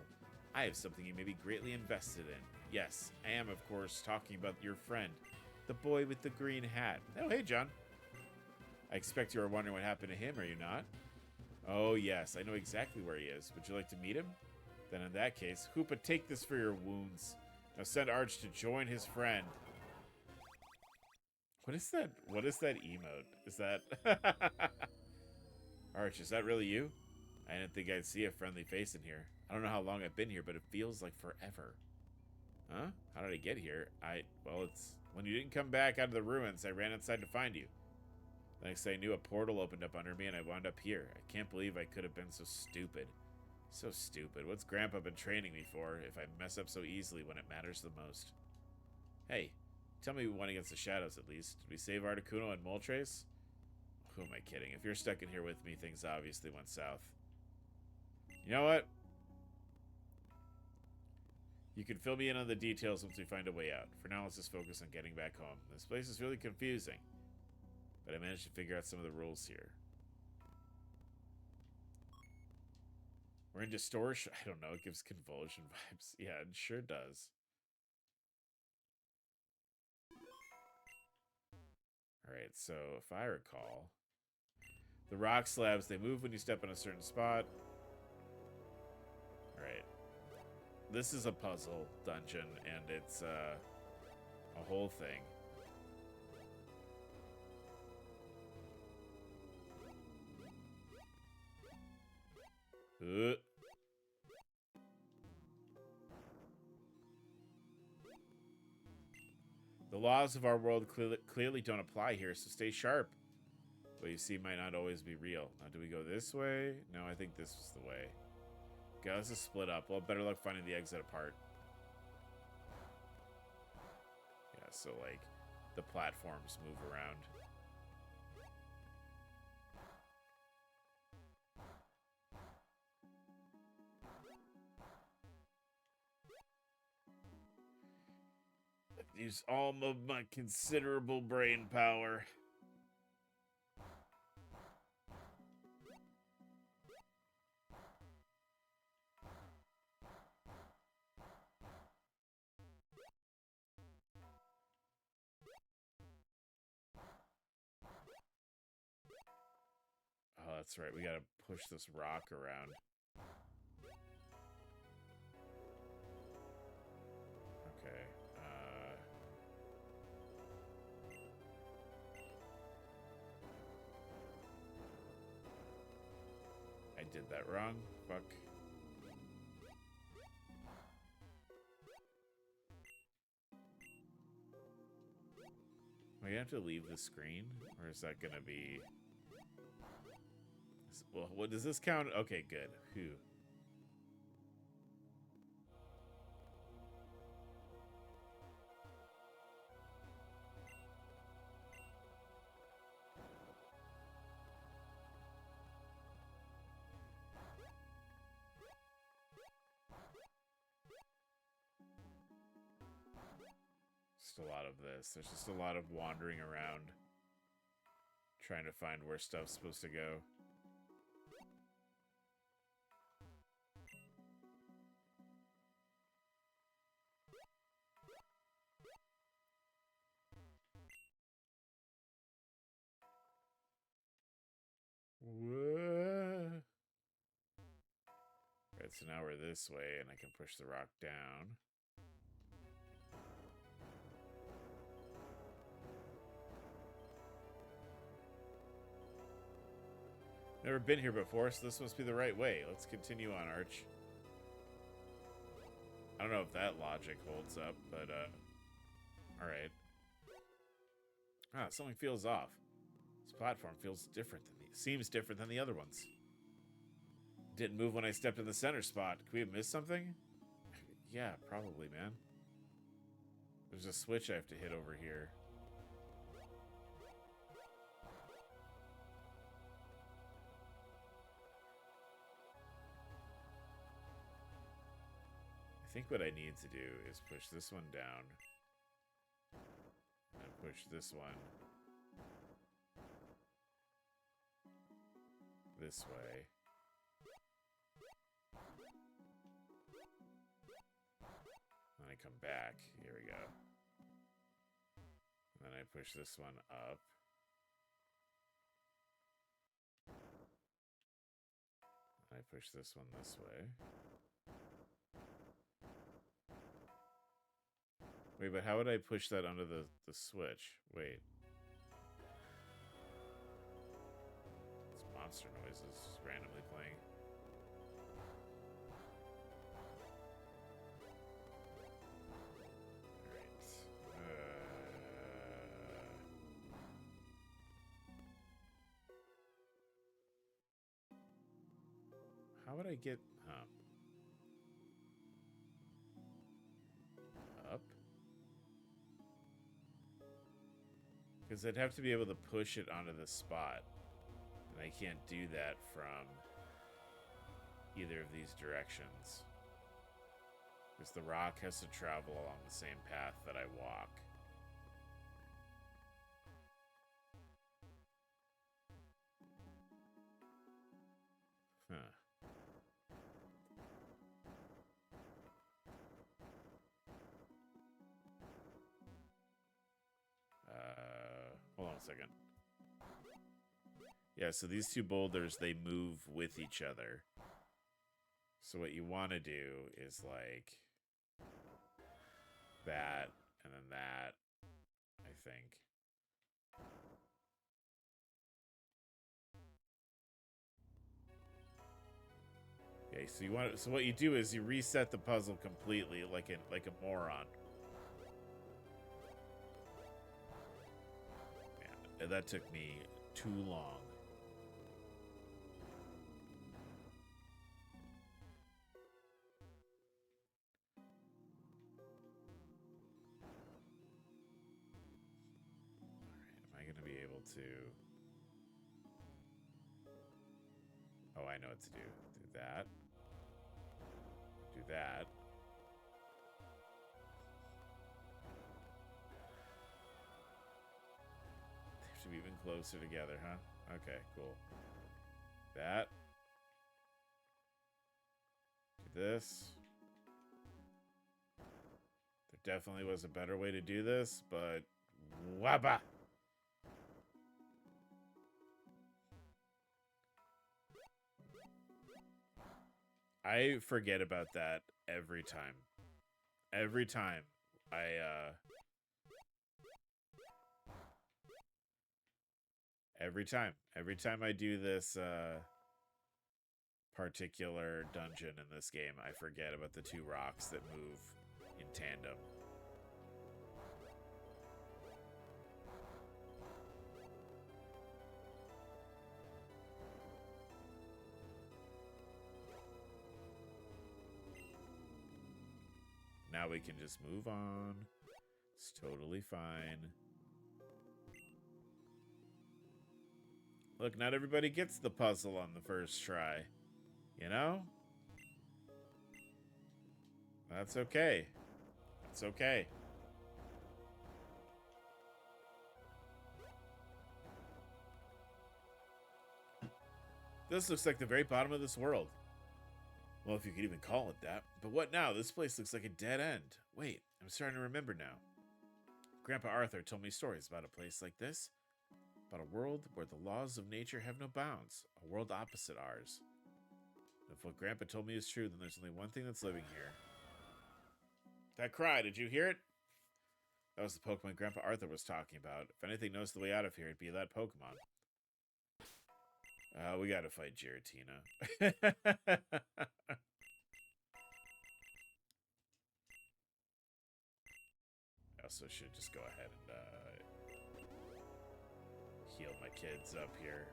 I have something you may be greatly invested in. Yes, I am, of course, talking about your friend, the boy with the green hat. Oh, hey, John. I expect you are wondering what happened to him, are you not? Oh, yes, I know exactly where he is. Would you like to meet him? Then in that case, Hoopa, take this for your wounds. Now send Arch to join his friend. What is that? What is that emote? Is that... Arch, is that really you? I didn't think I'd see a friendly face in here. I don't know how long I've been here, but it feels like forever. Huh? How did I get here? Well, it's... When you didn't come back out of the ruins, I ran inside to find you. The next thing I knew, a portal opened up under me and I wound up here. I can't believe I could have been so stupid. So stupid. What's Grandpa been training me for if I mess up so easily when it matters the most? Hey, tell me we won against the Shadows at least. Did we save Articuno and Moltres? Who am I kidding? If you're stuck in here with me, things obviously went south. You know what? You can fill me in on the details once we find a way out. For now, let's just focus on getting back home. This place is really confusing. But I managed to figure out some of the rules here. We're in distortion. I don't know. It gives convulsion vibes. Yeah, it sure does. Alright, so if I recall, the rock slabs, they move when you step on a certain spot. Alright. This is a puzzle dungeon, and it's a whole thing. The laws of our world clearly don't apply here, so stay sharp. What you see might not always be real. Now, do we go this way? No, I think this is the way. Okay, let's just split up. Well, better luck finding the exit apart. Yeah, so, like, the platforms move around. Use all of my considerable brain power. Oh, that's right. We gotta push this rock around. Okay. I did that wrong. Fuck. Am I gonna have to leave the screen? Or is that gonna be... Well, what does this count? Okay, good. Whew. Just a lot of this. There's just a lot of wandering around. Trying to find where stuff's supposed to go. Alright, so now we're this way, and I can push the rock down. Never been here before, so this must be the right way. Let's continue on, Arch. I don't know if that logic holds up, but, alright. Ah, something feels off. This platform feels different than seems different than the other ones. Didn't move when I stepped in the center spot. Could we have missed something? Yeah, probably, man. There's a switch I have to hit over here. I think what I need to do is push this one down. And push this one this way. Then I come back. Here we go. And then I push this one up. I push this one this way. Wait, but how would I push that under the switch? Wait. It's monster noises just randomly playing. How would I get up? Because I'd have to be able to push it onto the spot. And I can't do that from either of these directions. Because the rock has to travel along the same path that I walk. Huh. Hold on a second. Yeah, so these two boulders, they move with each other. So what you want to do is like that, and then that, I think. Okay, so you want so what you do is you reset the puzzle completely like a moron. Yeah, that took me too long. Alright, am I gonna be able to... Oh, I know what to do. Do that. Do that. They have to be even closer together, huh? Okay, cool. That. Do this. There definitely was a better way to do this, but... Wabba! I forget about that every time. Every time Every time I do this particular dungeon in this game, I forget about the two rocks that move in tandem. Now we can just move on. It's totally fine. Look, not everybody gets the puzzle on the first try. You know? That's okay. That's okay. This looks like the very bottom of this world. Well, if you could even call it that. But what now? This place looks like a dead end. Wait, I'm starting to remember now. Grandpa Arthur told me stories about a place like this. About a world where the laws of nature have no bounds. A world opposite ours. If what Grandpa told me is true, then there's only one thing that's living here. That cry, did you hear it? That was the Pokemon Grandpa Arthur was talking about. If anything knows the way out of here, it'd be that Pokemon. We gotta fight Giratina. I also should just go ahead and heal my kids up here.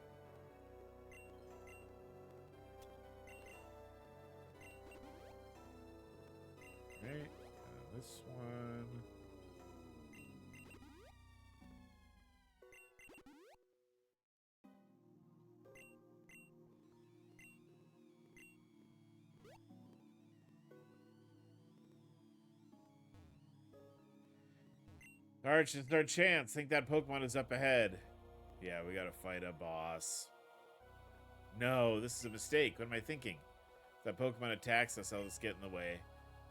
Right, this one. Arch, it's our chance. Think that Pokemon is up ahead. Yeah, we gotta fight a boss. No, this is a mistake. What am I thinking? If that Pokemon attacks us, I'll just get in the way.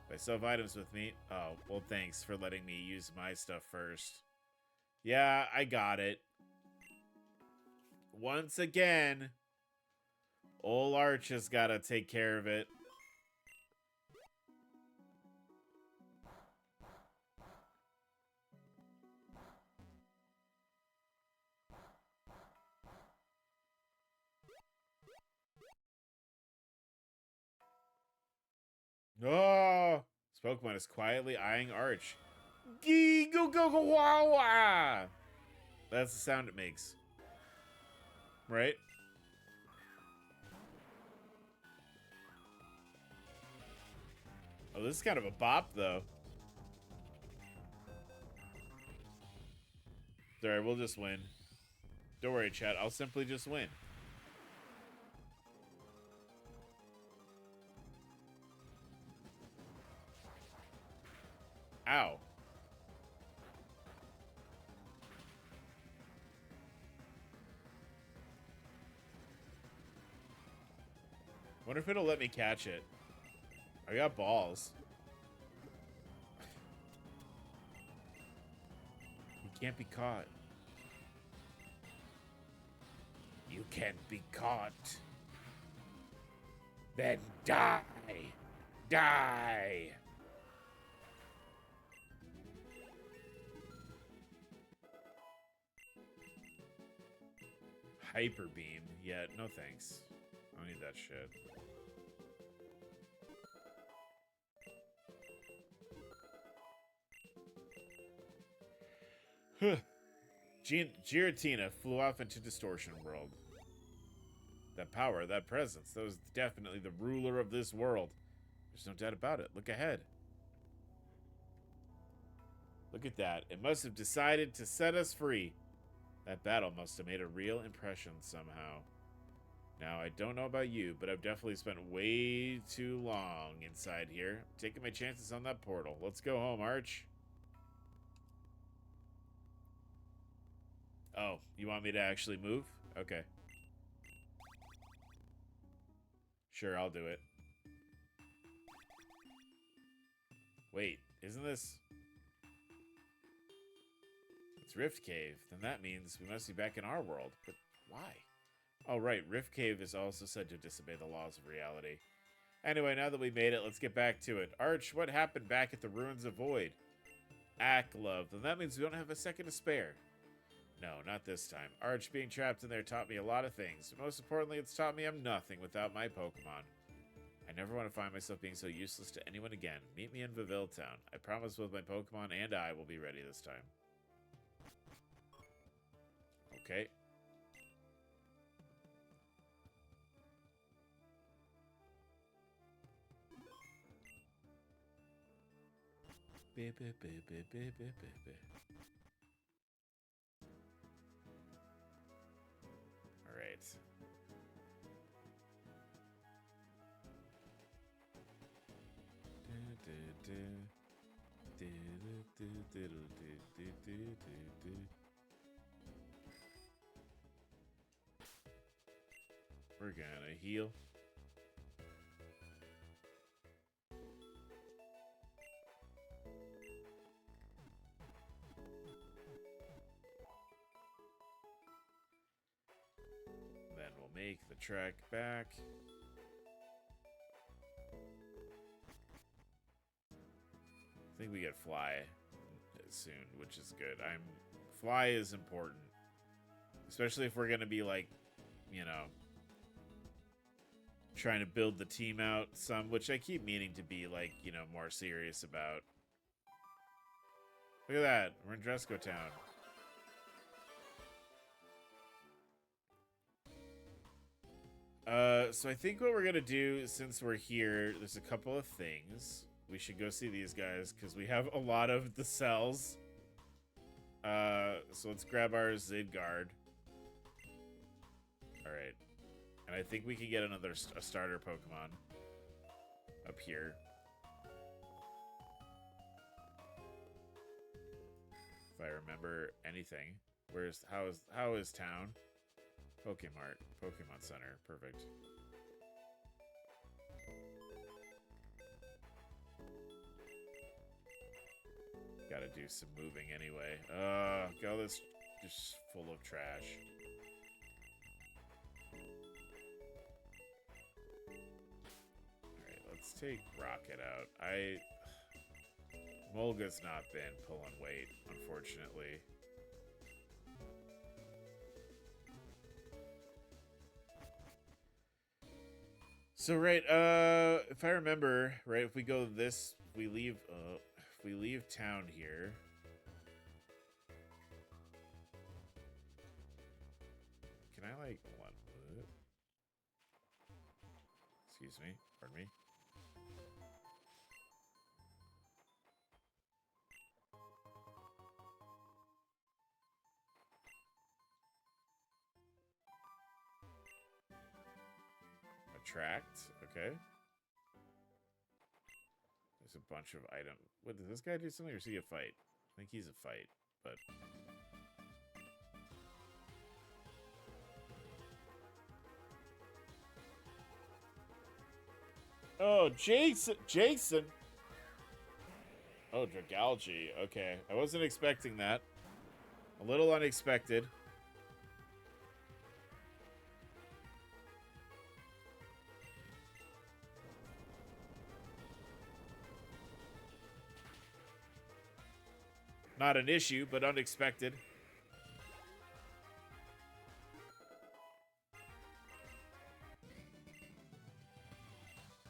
If I still have items with me... Oh, well, thanks for letting me use my stuff first. Yeah, I got it. Once again, old Arch has gotta take care of it. Oh! This Pokemon is quietly eyeing Arch. Gee, go, go, go, wah, wah! That's the sound it makes. Right? Oh, this is kind of a bop, though. Alright, we'll just win. Don't worry, chat. I'll simply just win. Ow. Wonder if it'll let me catch it. I got balls. You can't be caught. You can't be caught. Then die. Die. Hyper beam. Yeah, no thanks. I don't need that shit. Huh. Giratina flew off into Distortion World. That power, that presence, that was definitely the ruler of this world. There's no doubt about it. Look ahead. Look at that. It must have decided to set us free. That battle must have made a real impression somehow. Now, I don't know about you, but I've definitely spent way too long inside here. I'm taking my chances on that portal. Let's go home, Arch. Oh, you want me to actually move? Okay. Sure, I'll do it. Wait, isn't this... It's Rift Cave. Then that means we must be back in our world. But why? Oh, right. Rift Cave is also said to disobey the laws of reality. Anyway, now that we made it, let's get back to it. Arch, what happened back at the Ruins of Void? Love. Then that means we don't have a second to spare. No, not this time. Arch, being trapped in there taught me a lot of things. Most importantly, it's taught me I'm nothing without my Pokemon. I never want to find myself being so useless to anyone again. Meet me in Viville Town. I promise both my Pokemon and I will be ready this time. Okay. All right. We're gonna heal. Then we'll make the trek back. think we get fly soon, which is good. Fly is important. Especially if we're going to be, like, you know, trying to build the team out some, which I keep meaning to be, like, you know, more serious about. Look at that. We're in Dresco Town. So I think what we're going to do, since we're here, there's a couple of things. We should go see these guys, because we have a lot of the cells. So let's grab our Zidguard. Alright. And I think we can get a starter Pokemon up here. If I remember anything. How is town? Pokemart. Pokemon Center. Perfect. Gotta do some moving anyway. God, this just full of trash. Alright, let's take Rocket out. Molga's not been pulling weight, unfortunately. So right, if I remember, right, if we go this, we leave town here. Can I, like, what? Excuse me, pardon me. Attract, okay. There's a bunch of items. What, does this guy do something or is he a fight? I think he's a fight, but... Oh, Jason! Oh, Dragalge, okay. I wasn't expecting that. A little unexpected. Not an issue, but unexpected.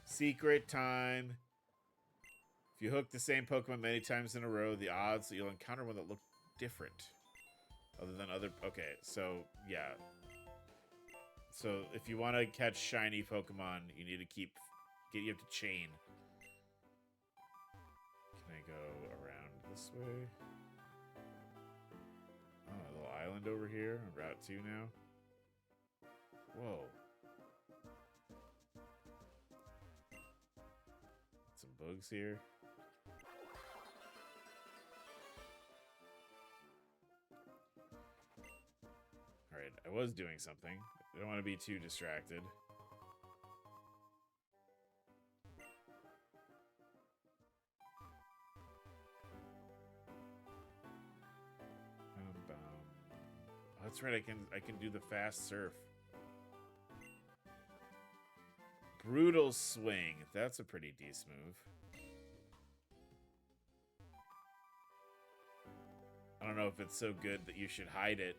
Secret time. If you hook the same Pokemon many times in a row, the odds that you'll encounter one that looks different. Other than other... Okay, so, yeah. So, if you want to catch shiny Pokemon, you need to you have to chain. Can I go around this way? Oh, a little island over here. On Route 2 now. Whoa. Some bugs here. Alright, I was doing something. I don't want to be too distracted. Oh, that's right, I can do the fast surf. Brutal swing. That's a pretty decent move. I don't know if it's so good that you should hide it.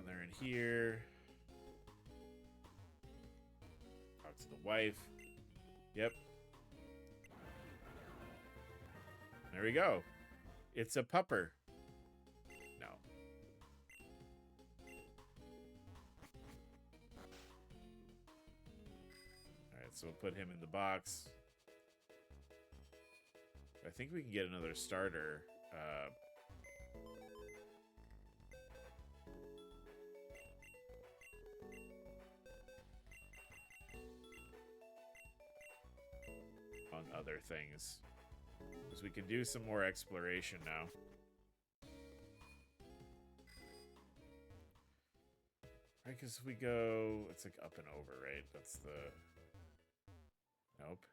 They're in here. Talk to the wife. Yep. There we go. It's a pupper. No. Alright, so we'll put him in the box. I think we can get another starter. Among other things. Because we can do some more exploration now. Right, because we go... It's like up and over, right? That's the... Nope.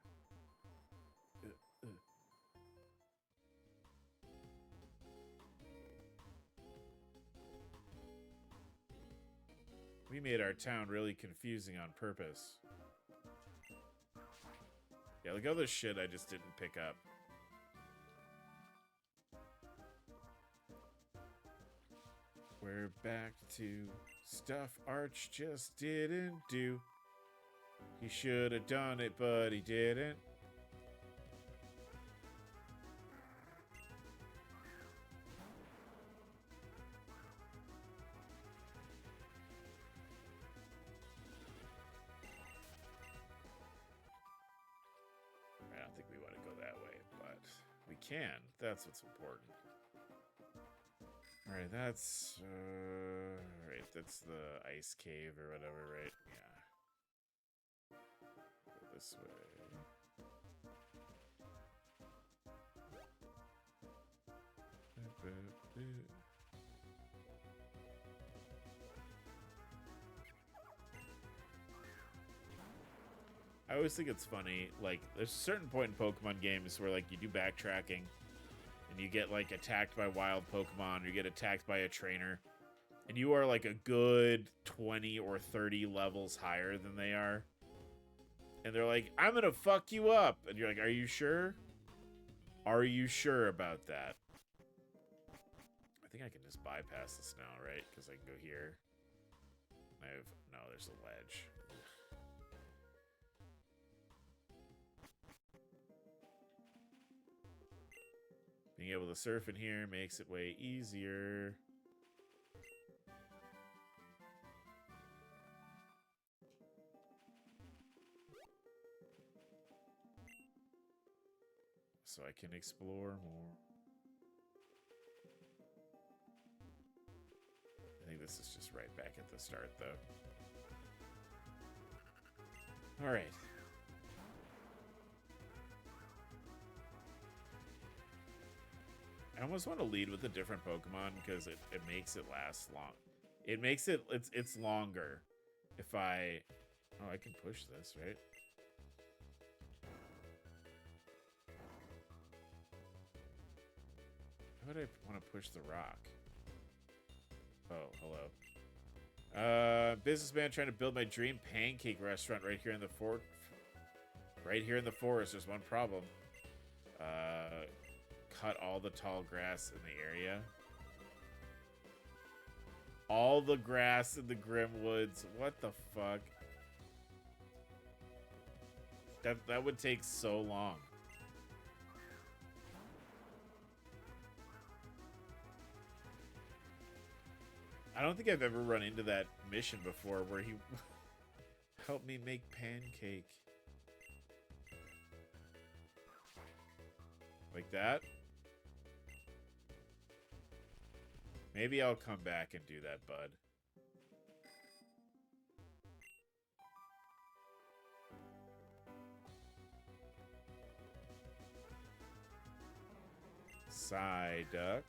We made our town really confusing on purpose. Yeah, look at all this shit I just didn't pick up. We're back to stuff Arch just didn't do. He should have done it, but he didn't. I don't think we want to go that way, but we can. That's what's important. All right, that's right. That's the ice cave or whatever, right? Yeah. Go this way. I always think it's funny, like, there's a certain point in Pokemon games where, like, you do backtracking, and you get, like, attacked by wild Pokemon, or you get attacked by a trainer, and you are, like, a good 20 or 30 levels higher than they are. And they're like, I'm gonna fuck you up! And you're like, are you sure? Are you sure about that? I think I can just bypass this now, right? Because I can go here. No, there's a ledge. Being able to surf in here makes it way easier. So I can explore more. I think this is just right back at the start, though. All right. I almost want to lead with a different Pokemon because it makes it last long. It makes it's longer if I... Oh, I can push this, right? How would I want to push the rock? Oh, hello. Businessman trying to build my dream pancake restaurant right here in the fort. Right here in the forest. There's one problem. Cut all the tall grass in the area. All the grass in the Grim Woods. What the fuck? That would take so long. I don't think I've ever run into that mission before where he helped me make pancake. Like that? Maybe I'll come back and do that, bud. Psyduck.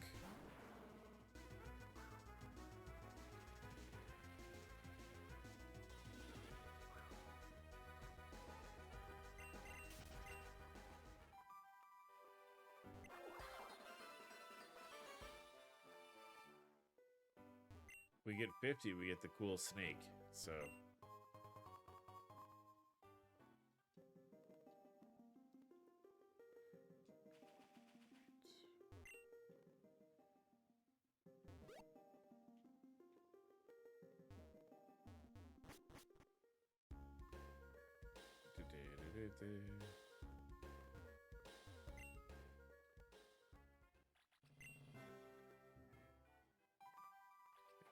We get 50, we get the cool snake, so...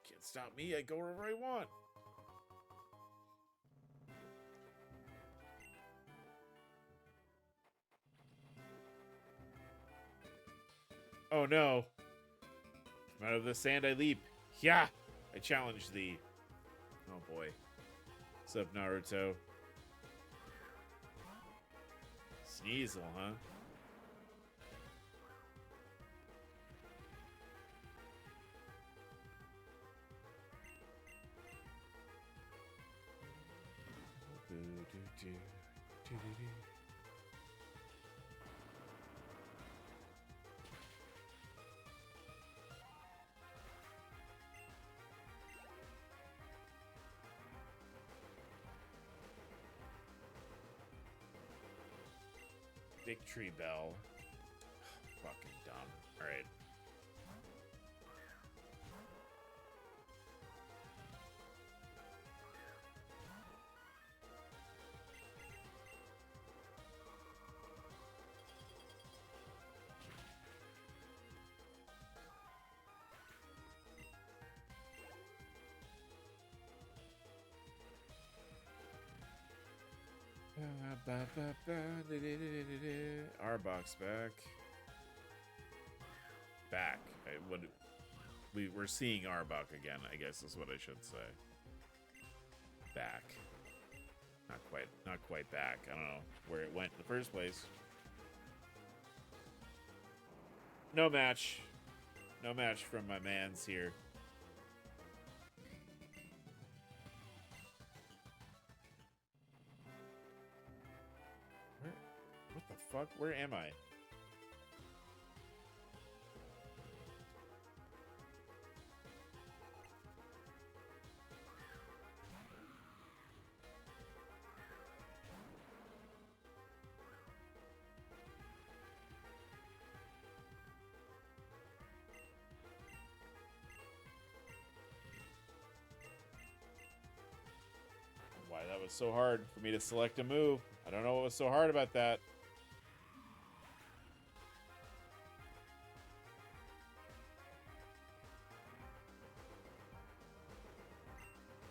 Can't stop me, I go wherever I want. Oh no. From out of the sand I leap. Yeah! I challenge thee. Oh boy. What's up, Naruto? Sneasel, huh? victory bell. Fucking dumb. All right. Arbok's back. We're seeing Arbok again, I guess is what I should say. Back. Not quite back. I don't know where it went in the first place. No match. No match from my mans here. What the fuck? Where am I? Why that was so hard for me to select a move. I don't know what was so hard about that.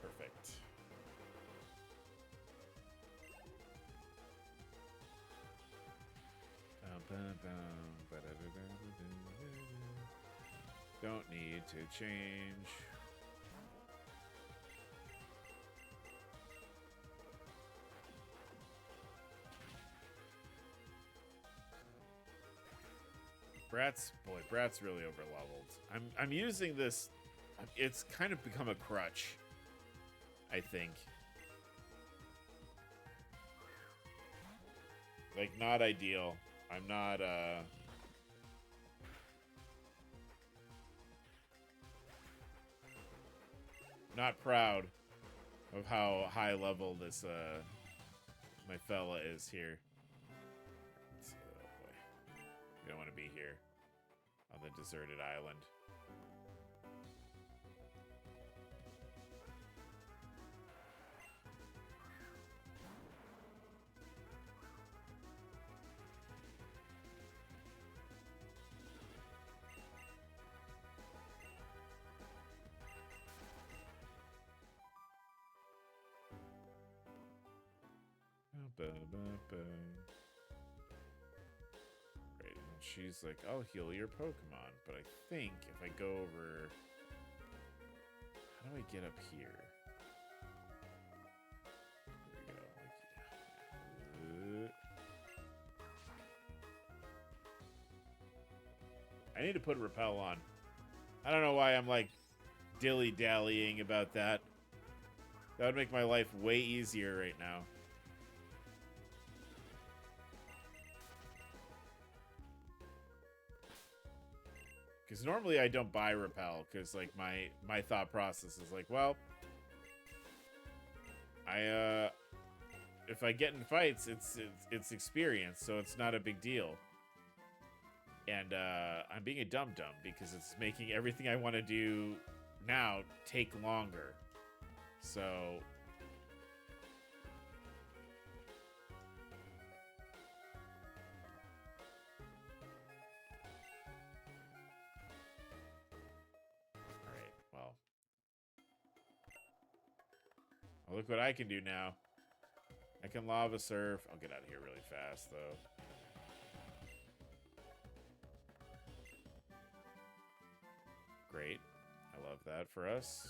Perfect. Don't need to change. Brat's really overleveled. I'm using this. It's kind of become a crutch, I think. Like, not ideal. I'm not proud of how high level this my fella is here. Oh boy. We don't want to be here on the deserted island. Right, and she's like, I'll heal your Pokemon, but I think if I go over... How do I get up here? There we go. I need to put Repel on. I don't know why I'm like dilly-dallying about that. That would make my life way easier right now. Because normally I don't buy Repel, because like my thought process is like, well, if I get in fights, it's experience, so it's not a big deal. And I'm being a dum-dum because it's making everything I want to do now take longer. So look what I can do now. I can Lava Surf. I'll get out of here really fast, though. Great. I love that for us.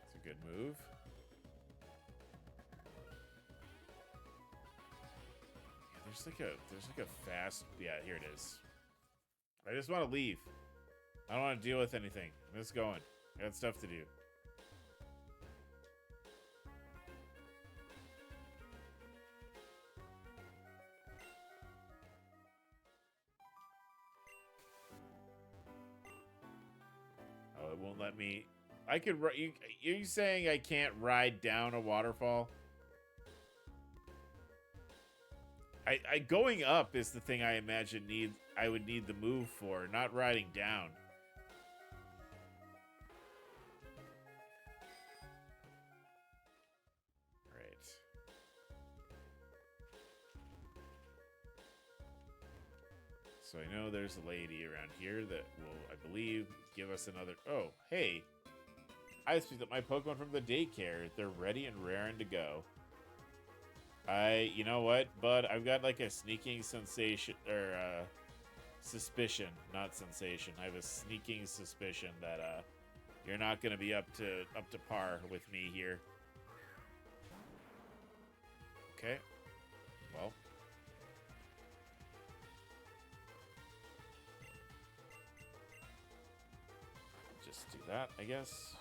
It's a good move. Yeah, there's like a fast... Yeah, here it is. I just want to leave. I don't want to deal with anything. I'm just going. I got stuff to do. Oh, it won't let me... I could... You saying I can't ride down a waterfall? I going up is the thing I imagine I would need the move for, not riding down. Right. So I know there's a lady around here that will, I believe, give us another... Oh, hey. I just picked up my Pokemon from the daycare. They're ready and raring to go. You know what, bud? I've got like a sneaking sensation, or suspicion, not sensation. I have a sneaking suspicion that you're not gonna be up to par with me here. Okay. Well. Just do that, I guess.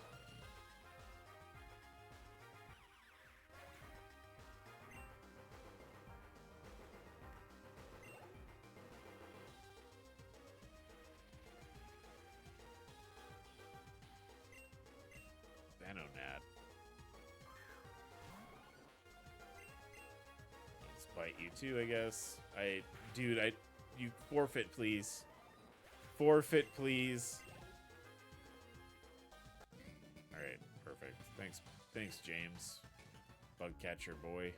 Venonat. Let's bite you too, I guess. Dude, you forfeit, please. Forfeit, please. Alright, perfect. Thanks, James. Bug catcher boy.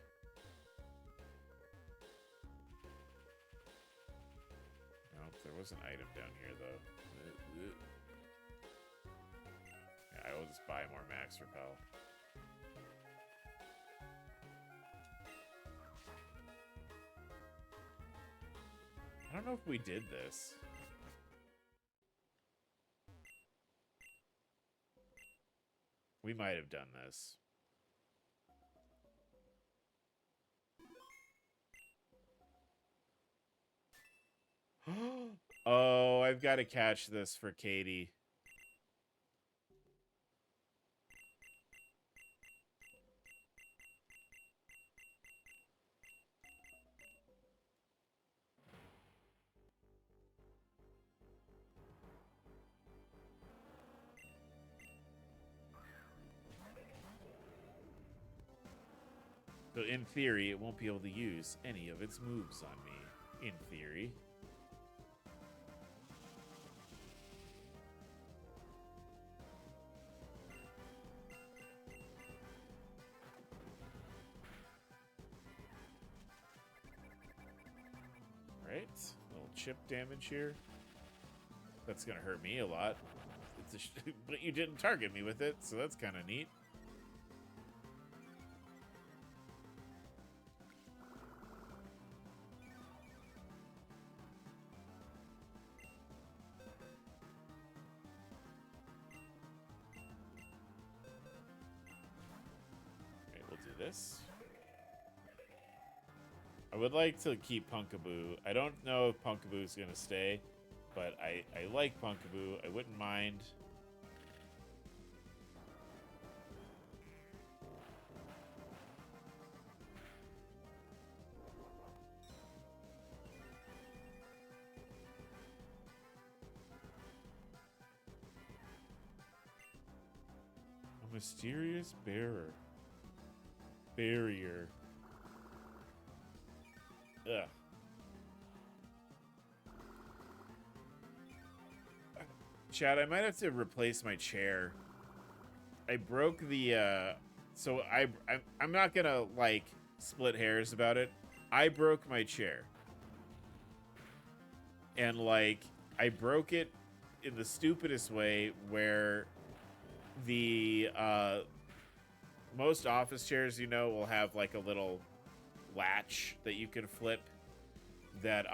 Nope, there was an item down here, though. Yeah, I will just buy more Max Repel. I don't know if we did this. We might have done this. Oh, I've got to catch this for Katie. So in theory, it won't be able to use any of its moves on me. In theory. Right. A little chip damage here. That's going to hurt me a lot. But you didn't target me with it, so that's kind of neat. This. I would like to keep Punkaboo. I don't know if Punkaboo is going to stay, but I like Punkaboo. I wouldn't mind. A mysterious bearer. Barrier. Ugh. Chad, I might have to replace my chair. I broke the, so I'm not gonna, like, split hairs about it. I broke my chair. And, like, I broke it in the stupidest way where the, most office chairs, you know, will have like a little latch that you can flip that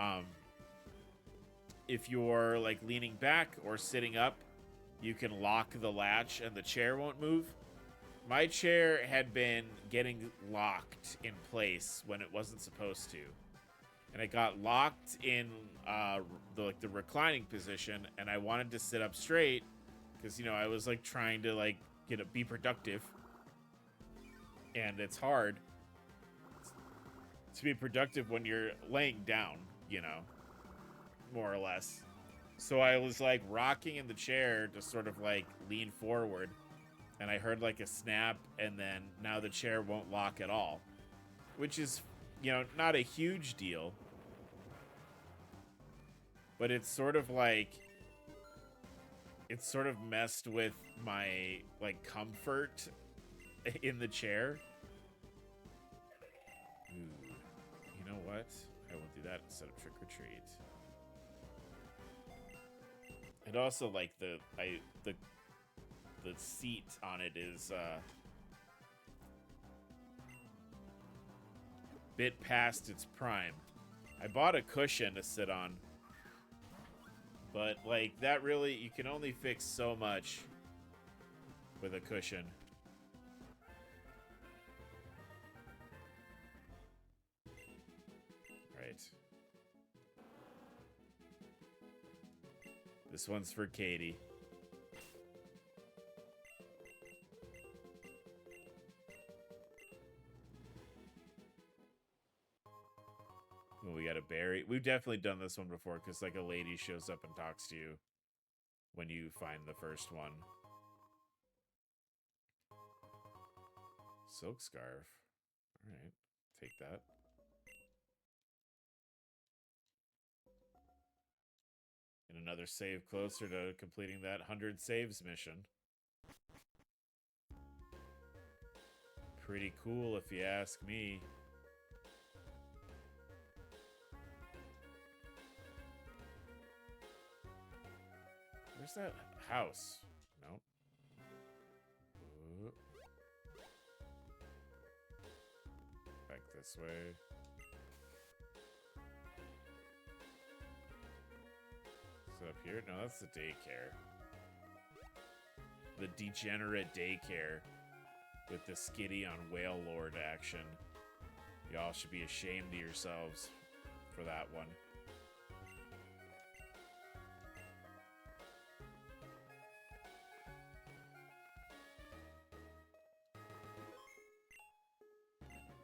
if you're like leaning back or sitting up, you can lock the latch and the chair won't move. My chair had been getting locked in place when it wasn't supposed to. And it got locked in the reclining position, and I wanted to sit up straight because, you know, I was like trying to like be productive. And it's hard to be productive when you're laying down, you know, more or less. So I was like rocking in the chair to sort of like lean forward, and I heard like a snap, and then now the chair won't lock at all, which is you know, not a huge deal. But it's sort of like, it's sort of messed with my, like, comfort in the chair. Ooh, you know what? I will do that instead of trick or treat. And also, like, the seat on it is bit past its prime. I bought a cushion to sit on, but like that really, you can only fix so much with a cushion. Right. This one's for Katie. Oh, we got a berry. We've definitely done this one before because like a lady shows up and talks to you when you find the first one. Silk scarf. All right, take that. And another save closer to completing that 100 saves mission. Pretty cool if you ask me. Where's that house? Nope. Ooh. Back this way. Is it up here? No, that's the daycare. The degenerate daycare with the Skitty on Whale Lord action. Y'all should be ashamed of yourselves for that one.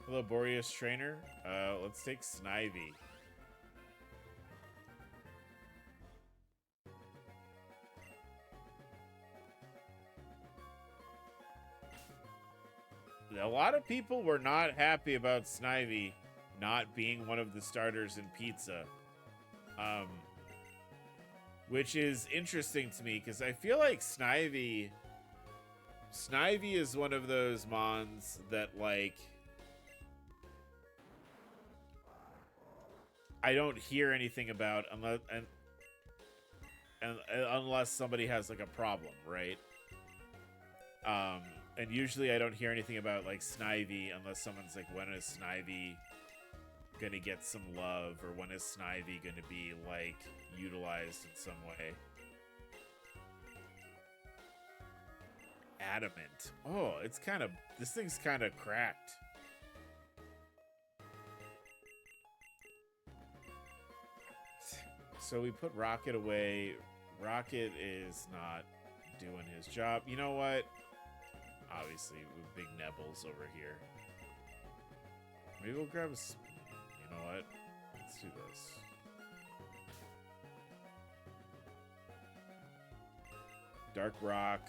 Hello, Boreas Trainer. Let's take Snivy. A lot of people were not happy about Snivy not being one of the starters in Pizza. Which is interesting to me, because I feel like Snivy is one of those mons that, like, I don't hear anything about unless somebody has, like, a problem, right? And usually I don't hear anything about, like, Snivy unless someone's like, when is Snivy gonna get some love? Or when is Snivy gonna be, like, utilized in some way? Adamant. Oh, it's kind of... This thing's kind of cracked. So we put Rocket away. Rocket is not doing his job. You know what? Obviously, with Big Nebbles over here. Maybe we'll grab a... You know what? Let's do this. Dark Rock,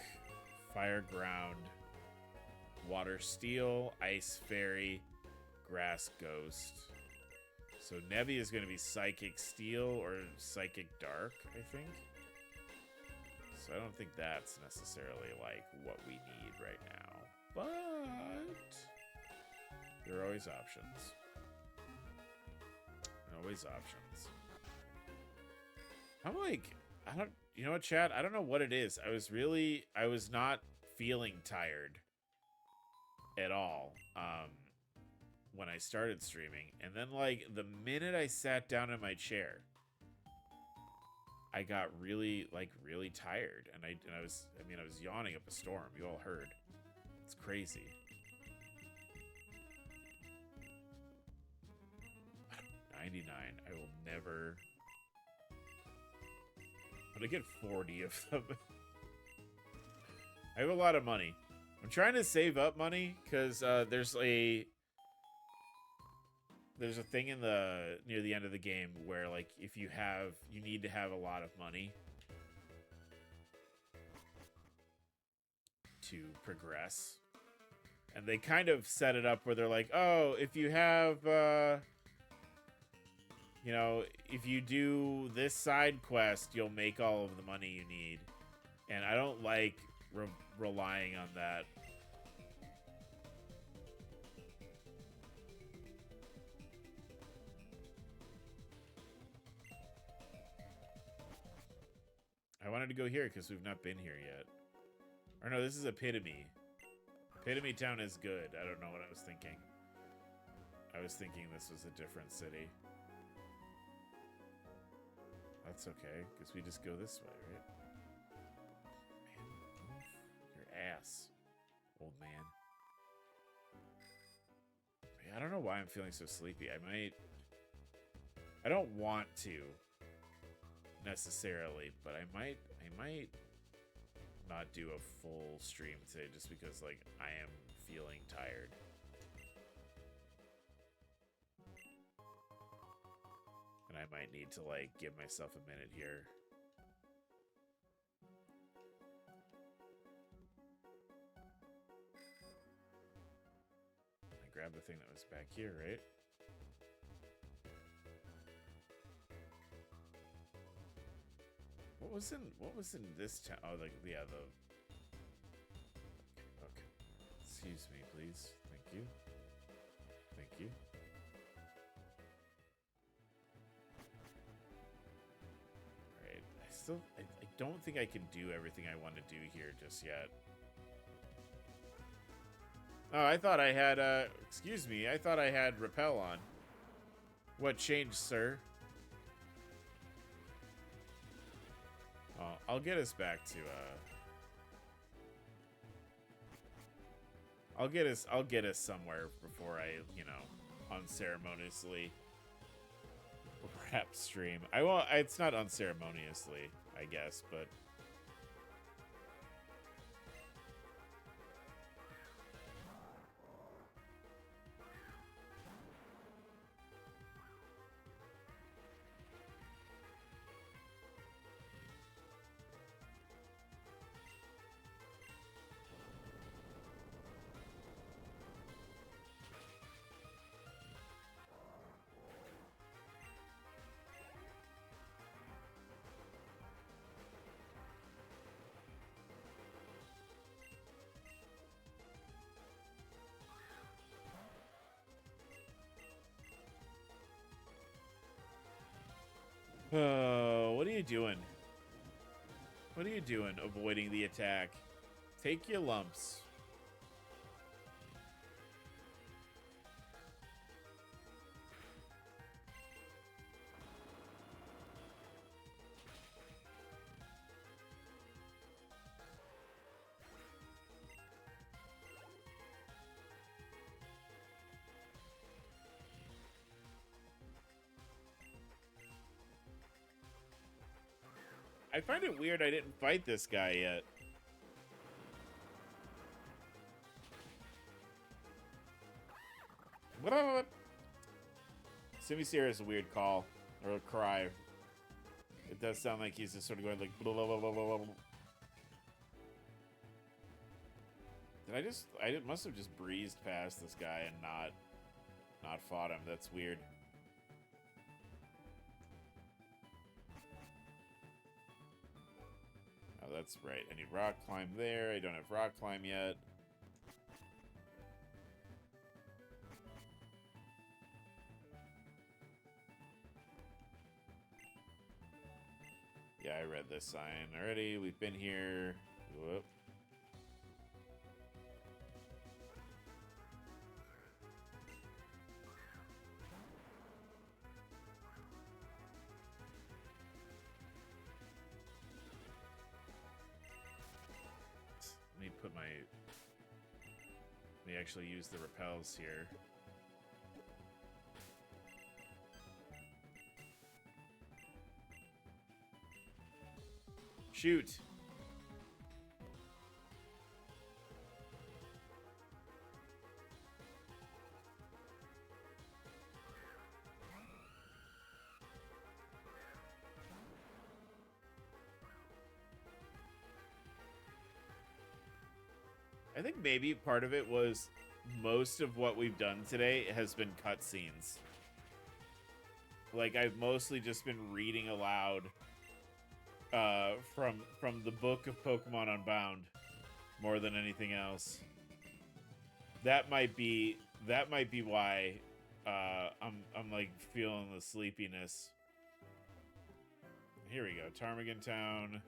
Fire Ground, Water Steel, Ice Fairy, Grass Ghost. So Nevi is going to be Psychic Steel or Psychic Dark, I think. So I don't think that's necessarily, like, what we need right now. But there are always options. Always options. I'm like, I don't, you know what, chat? I don't know what it is. I was not feeling tired at all when I started streaming. And then, like, the minute I sat down in my chair, I got really tired, and I was yawning up a storm. You all heard. It's crazy. 99. I will never. But I get 40 of them. I have a lot of money. I'm trying to save up money because there's a thing in near the end of the game where, like, if you need to have a lot of money to progress. And they kind of set it up where they're like, oh, if you have, you know, if you do this side quest, you'll make all of the money you need. And I don't like relying on that. I wanted to go here because we've not been here yet. Or no, this is Epitome. Epitome Town is good. I don't know what I was thinking. I was thinking this was a different city. That's okay, because we just go this way, right? Man, move your ass, old man. I don't know why I'm feeling so sleepy. I don't want to necessarily, but I might not do a full stream today just because like I am feeling tired. And I might need to like give myself a minute here. I grabbed the thing that was back here, right? What was in this town? Oh, like, yeah, okay. Excuse me, please. Thank you. Thank you. Alright, I don't think I can do everything I want to do here just yet. Oh, I thought I had, excuse me, I thought I had repel on. What changed, sir? I'll get us back to, I'll get us somewhere before I, you know, unceremoniously wrap stream. I won't, it's not unceremoniously, I guess, but what are you doing? What are you doing avoiding the attack? Take your lumps. I find it weird I didn't fight this guy yet. What? Simisear is a weird call. Or a cry. It does sound like he's just sort of going like blah, blah, blah, blah, blah, blah. I must have just breezed past this guy and not fought him. That's weird. Oh, that's right. I need rock climb there. I don't have rock climb yet. Yeah, I read this sign already. We've been here. Whoop. Let me actually use the repels here. Shoot. I think maybe part of it was most of what we've done today has been cutscenes. Like, I've mostly just been reading aloud from the book of Pokemon Unbound more than anything else. That might be why I'm like feeling the sleepiness. Here we go, Ptarmigan Town.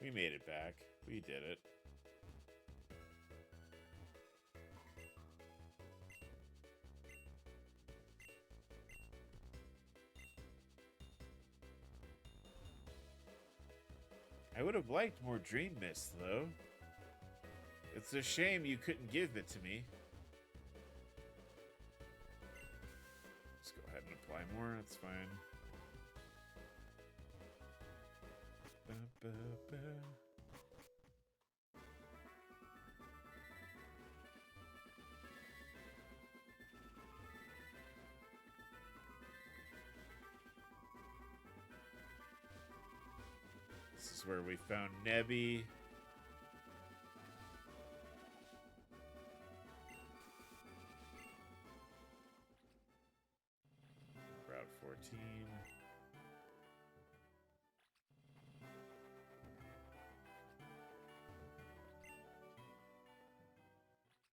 We made it back. We did it. I would have liked more Dream Mist, though. It's a shame you couldn't give it to me. Let's go ahead and apply more. That's fine. This is where we found Nebby. Route 14.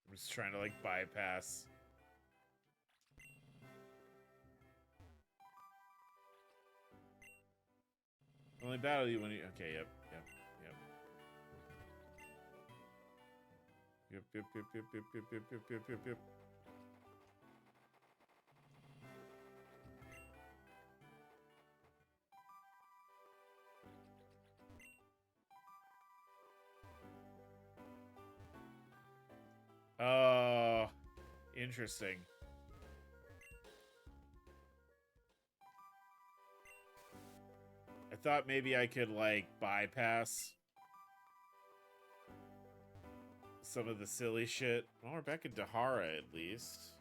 I'm just trying to like bypass. Only battle you when you. Okay, yep. Yep. Oh, interesting. I thought maybe I could, like, bypass some of the silly shit. Well, we're back in Dahara, at least.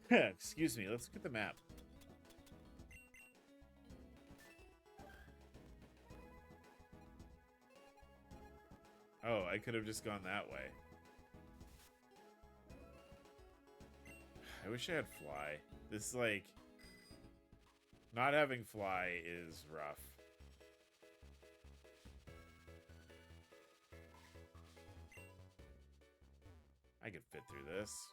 Excuse me, let's look at the map. Oh, I could have just gone that way. I wish I had fly. This, like, not having fly is rough. I could fit through this.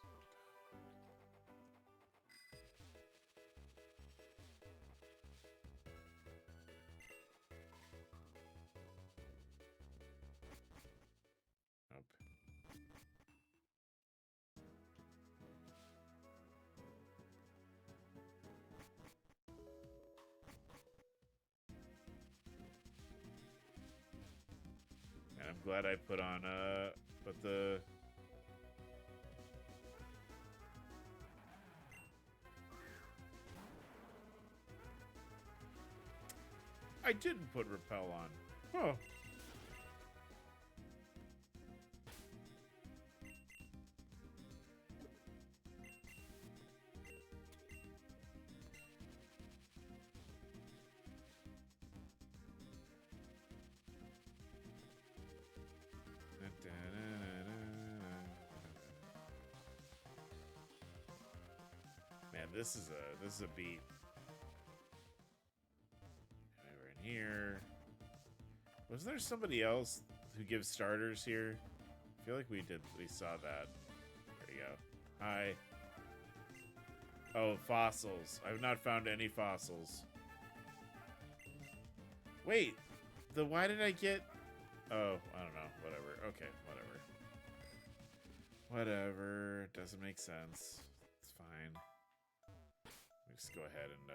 I'm glad I put on, but the... I didn't put repel on. Oh. Man, this is a beat. Over in here. Was there somebody else who gives starters here? I feel like we saw that. There you go. Hi. Oh, fossils. I've not found any fossils. Wait, why did I get... Oh, I don't know. Whatever. Okay, whatever. Whatever. Doesn't make sense. It's fine. Let me just go ahead and,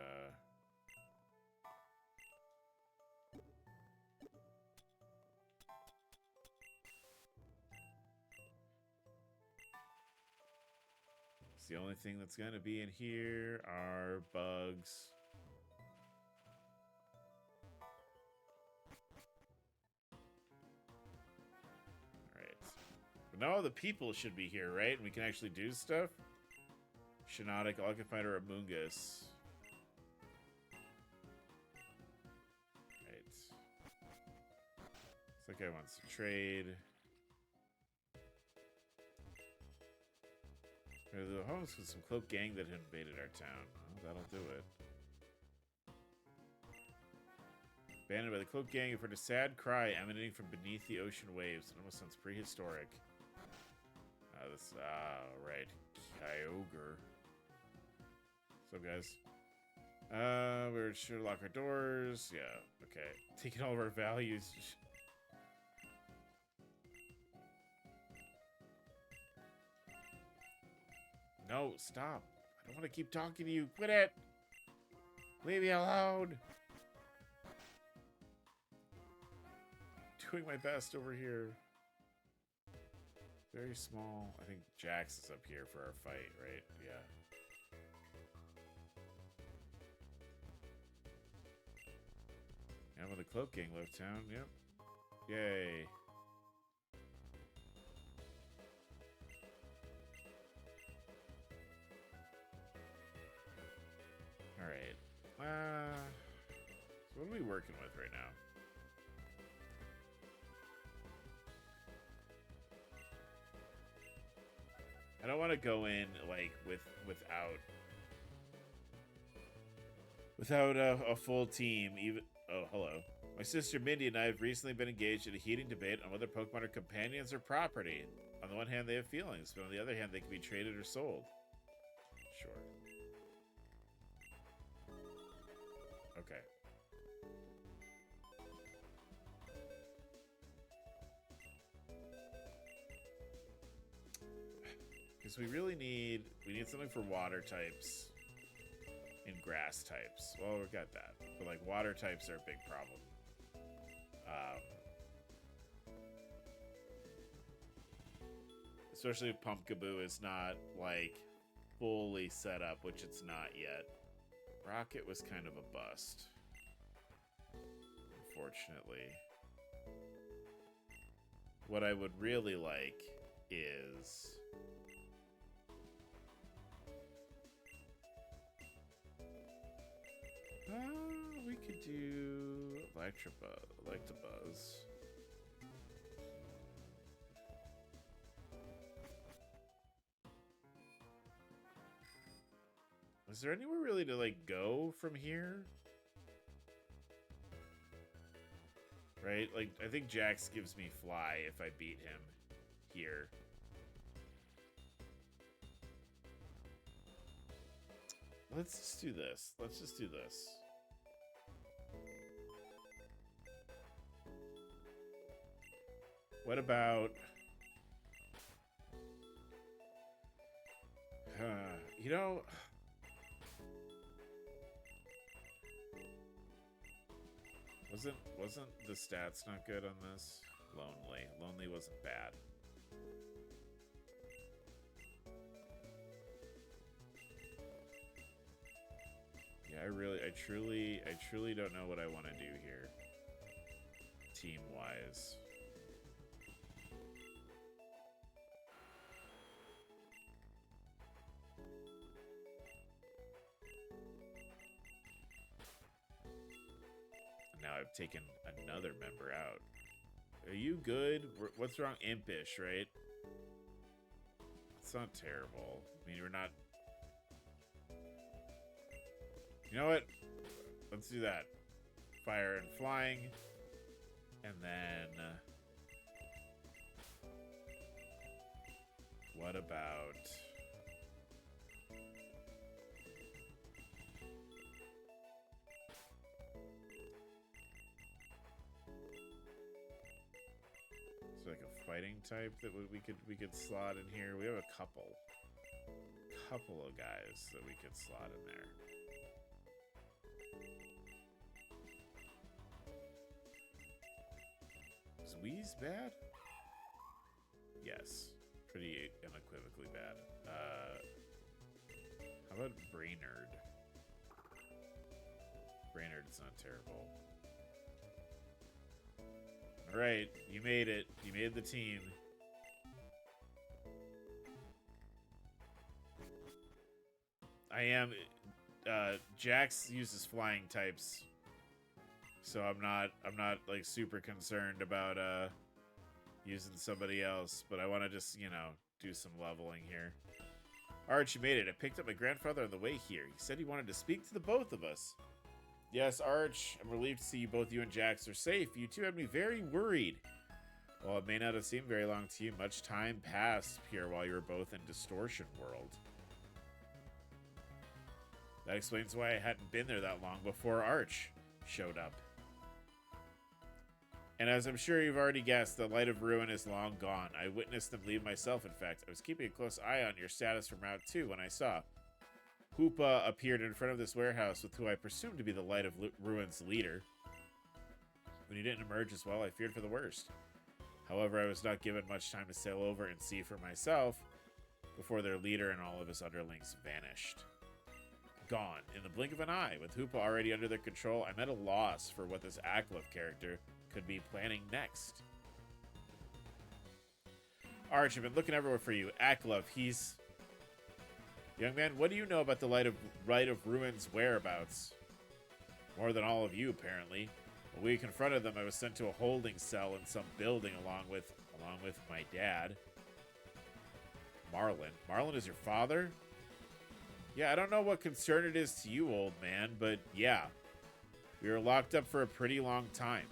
the only thing that's going to be in here are bugs. No, the people should be here, right? And we can actually do stuff. Shinotic, all I can find are Amoongus. Right. This guy wants to trade. There's a host with some cloak gang that invaded our town. Well, that'll do it. Abandoned by the cloak gang, you've heard a sad cry emanating from beneath the ocean waves. It almost sounds prehistoric. Right. Kyogre. What's up, guys? We're sure to lock our doors. Yeah, okay. Taking all of our values. No, stop. I don't want to keep talking to you. Quit it. Leave me alone. Doing my best over here. Very small. I think Jax is up here for our fight, right? Yeah. And when the cloak gang left town, yep. Yay. Alright. So what are we working with right now? I don't want to go in like without a full team. Even hello. My sister Mindy and I have recently been engaged in a heating debate on whether Pokemon are companions or property. On the one hand, they have feelings, but on the other hand, they can be traded or sold. Sure. Okay. Because we really need something for water types and grass types. Well, we got that, but like water types are a big problem. Especially if Pumpkaboo is not like fully set up, which it's not yet. Rocket was kind of a bust, unfortunately. What I would really like is we could do Electabuzz. Is there anywhere really to like go from here? Right? Like I think Jax gives me fly if I beat him here. Let's just do this. Let's just do this. What about... you know... Wasn't the stats not good on this? Lonely wasn't bad. Yeah, I truly don't know what I want to do here. Team-wise. Now I've taken another member out. Are you good? What's wrong? Impish, right? It's not terrible. I mean, we're not... You know what? Let's do that. Fire and flying. And then... what about... Is there like a fighting type that we could slot in here? We have a couple of guys that we could slot in there. Is Wheeze bad? Yes. Pretty unequivocally bad. How about Brainerd? Brainerd's not terrible. Alright, you made it. You made the team. I am. Jax uses flying types, so I'm not like super concerned about using somebody else. But I want to just do some leveling here. Arch, you made it. I picked up my grandfather on the way here. He said he wanted to speak to the both of us. Yes, Arch, I'm relieved to see both you and Jax are safe. You two had me very worried. While it may not have seemed very long to you, much time passed here while you were both in Distortion World. That explains why I hadn't been there that long before Arch showed up. And as I'm sure you've already guessed, the Light of Ruin is long gone. I witnessed them leave myself, in fact. I was keeping a close eye on your status from Route 2 when I saw Hoopa appeared in front of this warehouse with who I presumed to be the Light of Ruin's leader. When he didn't emerge as well, I feared for the worst. However, I was not given much time to sail over and see for myself before their leader and all of his underlings vanished. Gone in the blink of an eye. With Hoopa already under their control, I'm at a loss for what this Aklov character could be planning next. Arch, I've been looking everywhere for you. Aklov, he's... Young man, what do you know about the Light of Ruin's whereabouts? More than all of you, apparently. When we confronted them, I was sent to a holding cell in some building along with my dad. Marlin. Marlin is your father? Yeah, I don't know what concern it is to you, old man, but yeah. We were locked up for a pretty long time.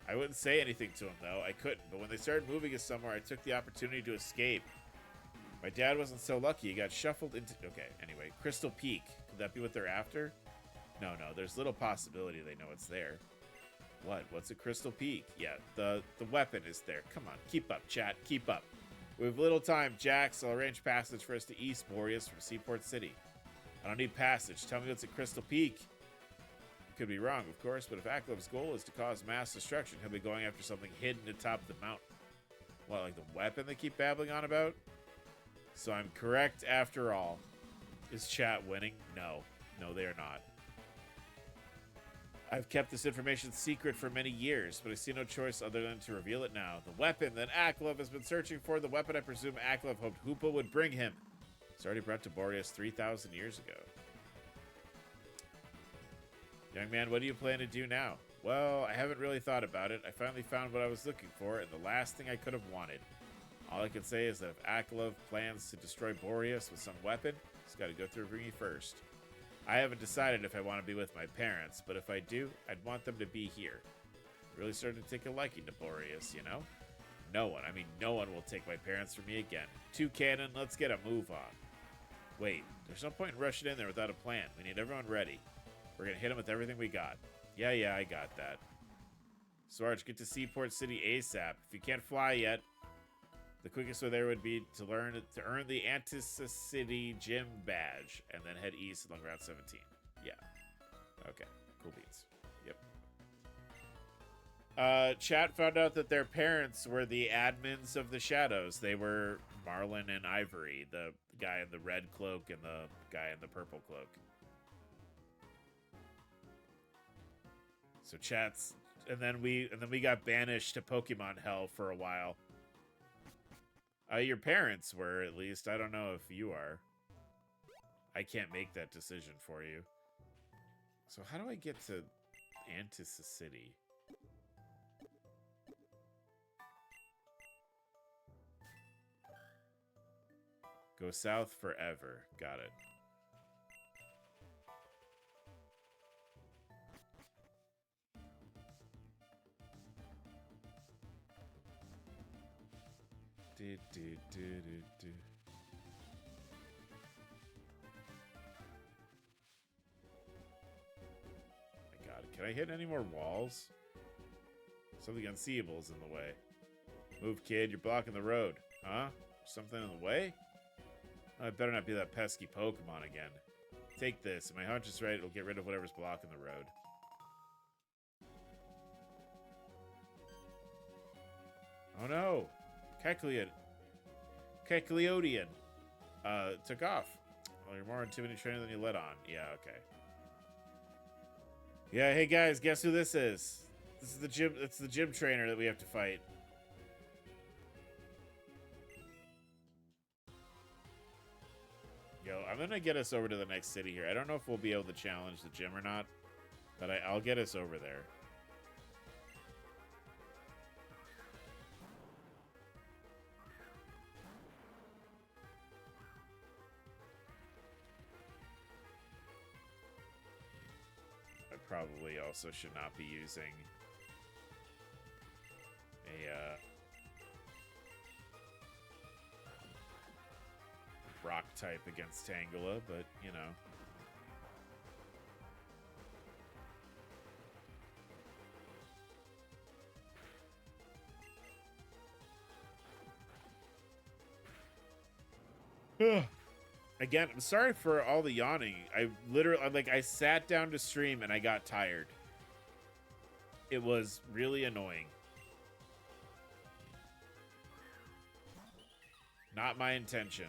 I wouldn't say anything to him, though. I couldn't, but when they started moving us somewhere, I took the opportunity to escape. My dad wasn't so lucky. He got shuffled into... Okay, anyway. Crystal Peak. Could that be what they're after? No, there's little possibility they know it's there. What? What's a Crystal Peak? Yeah, the weapon is there. Come on, keep up, chat. Keep up. We have little time. Jax, I'll arrange passage for us to East Boreas from Seaport City. I don't need passage. Tell me what's at Crystal Peak. Could be wrong, of course, but if Aklov's goal is to cause mass destruction, he'll be going after something hidden atop the mountain. What, like the weapon they keep babbling on about? So I'm correct after all. Is chat winning? No, they are not. I've kept this information secret for many years, but I see no choice other than to reveal it now. The weapon that Aklov has been searching for, the weapon I presume Aklov hoped Hoopa would bring him. It's already brought to Boreas 3,000 years ago. Young man, what do you plan to do now? Well, I haven't really thought about it. I finally found what I was looking for, and the last thing I could have wanted. All I can say is that if Aklov plans to destroy Boreas with some weapon, he's got to go through me first. I haven't decided if I want to be with my parents, but if I do, I'd want them to be here. Really starting to take a liking to Boreas, you know? No one will take my parents from me again. Cannon, let's get a move on. Wait, there's no point in rushing in there without a plan. We need everyone ready. We're going to hit them with everything we got. Yeah, I got that. Sarge, get to Seaport City ASAP. If you can't fly yet, the quickest way there would be to earn the Antis City Gym badge and then head east along Route 17. Yeah. Okay. Cool beats. Yep. Chat found out that their parents were the admins of the Shadows. They were Marlin and Ivory, the guy in the red cloak and the guy in the purple cloak. So chats, and then we got banished to Pokemon Hell for a while. Your parents were, at least. I don't know if you are. I can't make that decision for you. So how do I get to Antis City? Go south forever. Got it. My God, can I hit any more walls? Something unseeable is in the way. Move, kid, you're blocking the road. Huh? Something in the way? Oh, it better not be that pesky Pokemon again. Take this. If my hunch is right, it'll get rid of whatever's blocking the road. Oh no! Kecleodian took off. Well, you're more intimidating trainer than you let on. Yeah, okay. Yeah, hey guys, guess who this is? This is the gym. It's the gym trainer that we have to fight. Yo, go. I'm going to get us over to the next city here. I don't know if we'll be able to challenge the gym or not, but I'll get us over there. I probably also should not be using a rock type against Tangela, but you know. Again, I'm sorry for all the yawning. I sat down to stream and I got tired. It was really annoying. Not my intention.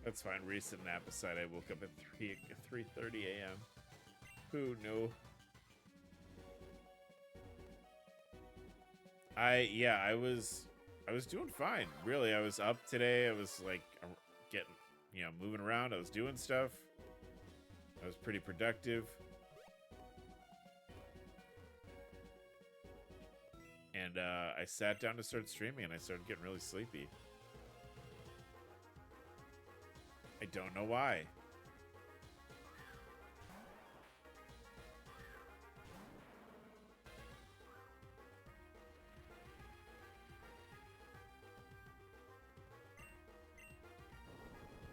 That's fine. Recent nap aside, I woke up at 3:30 a.m. Who knew? I was doing fine. Really, I was up today. I was like getting, moving around. I was doing stuff. I was pretty productive. And I sat down to start streaming and I started getting really sleepy. I don't know why.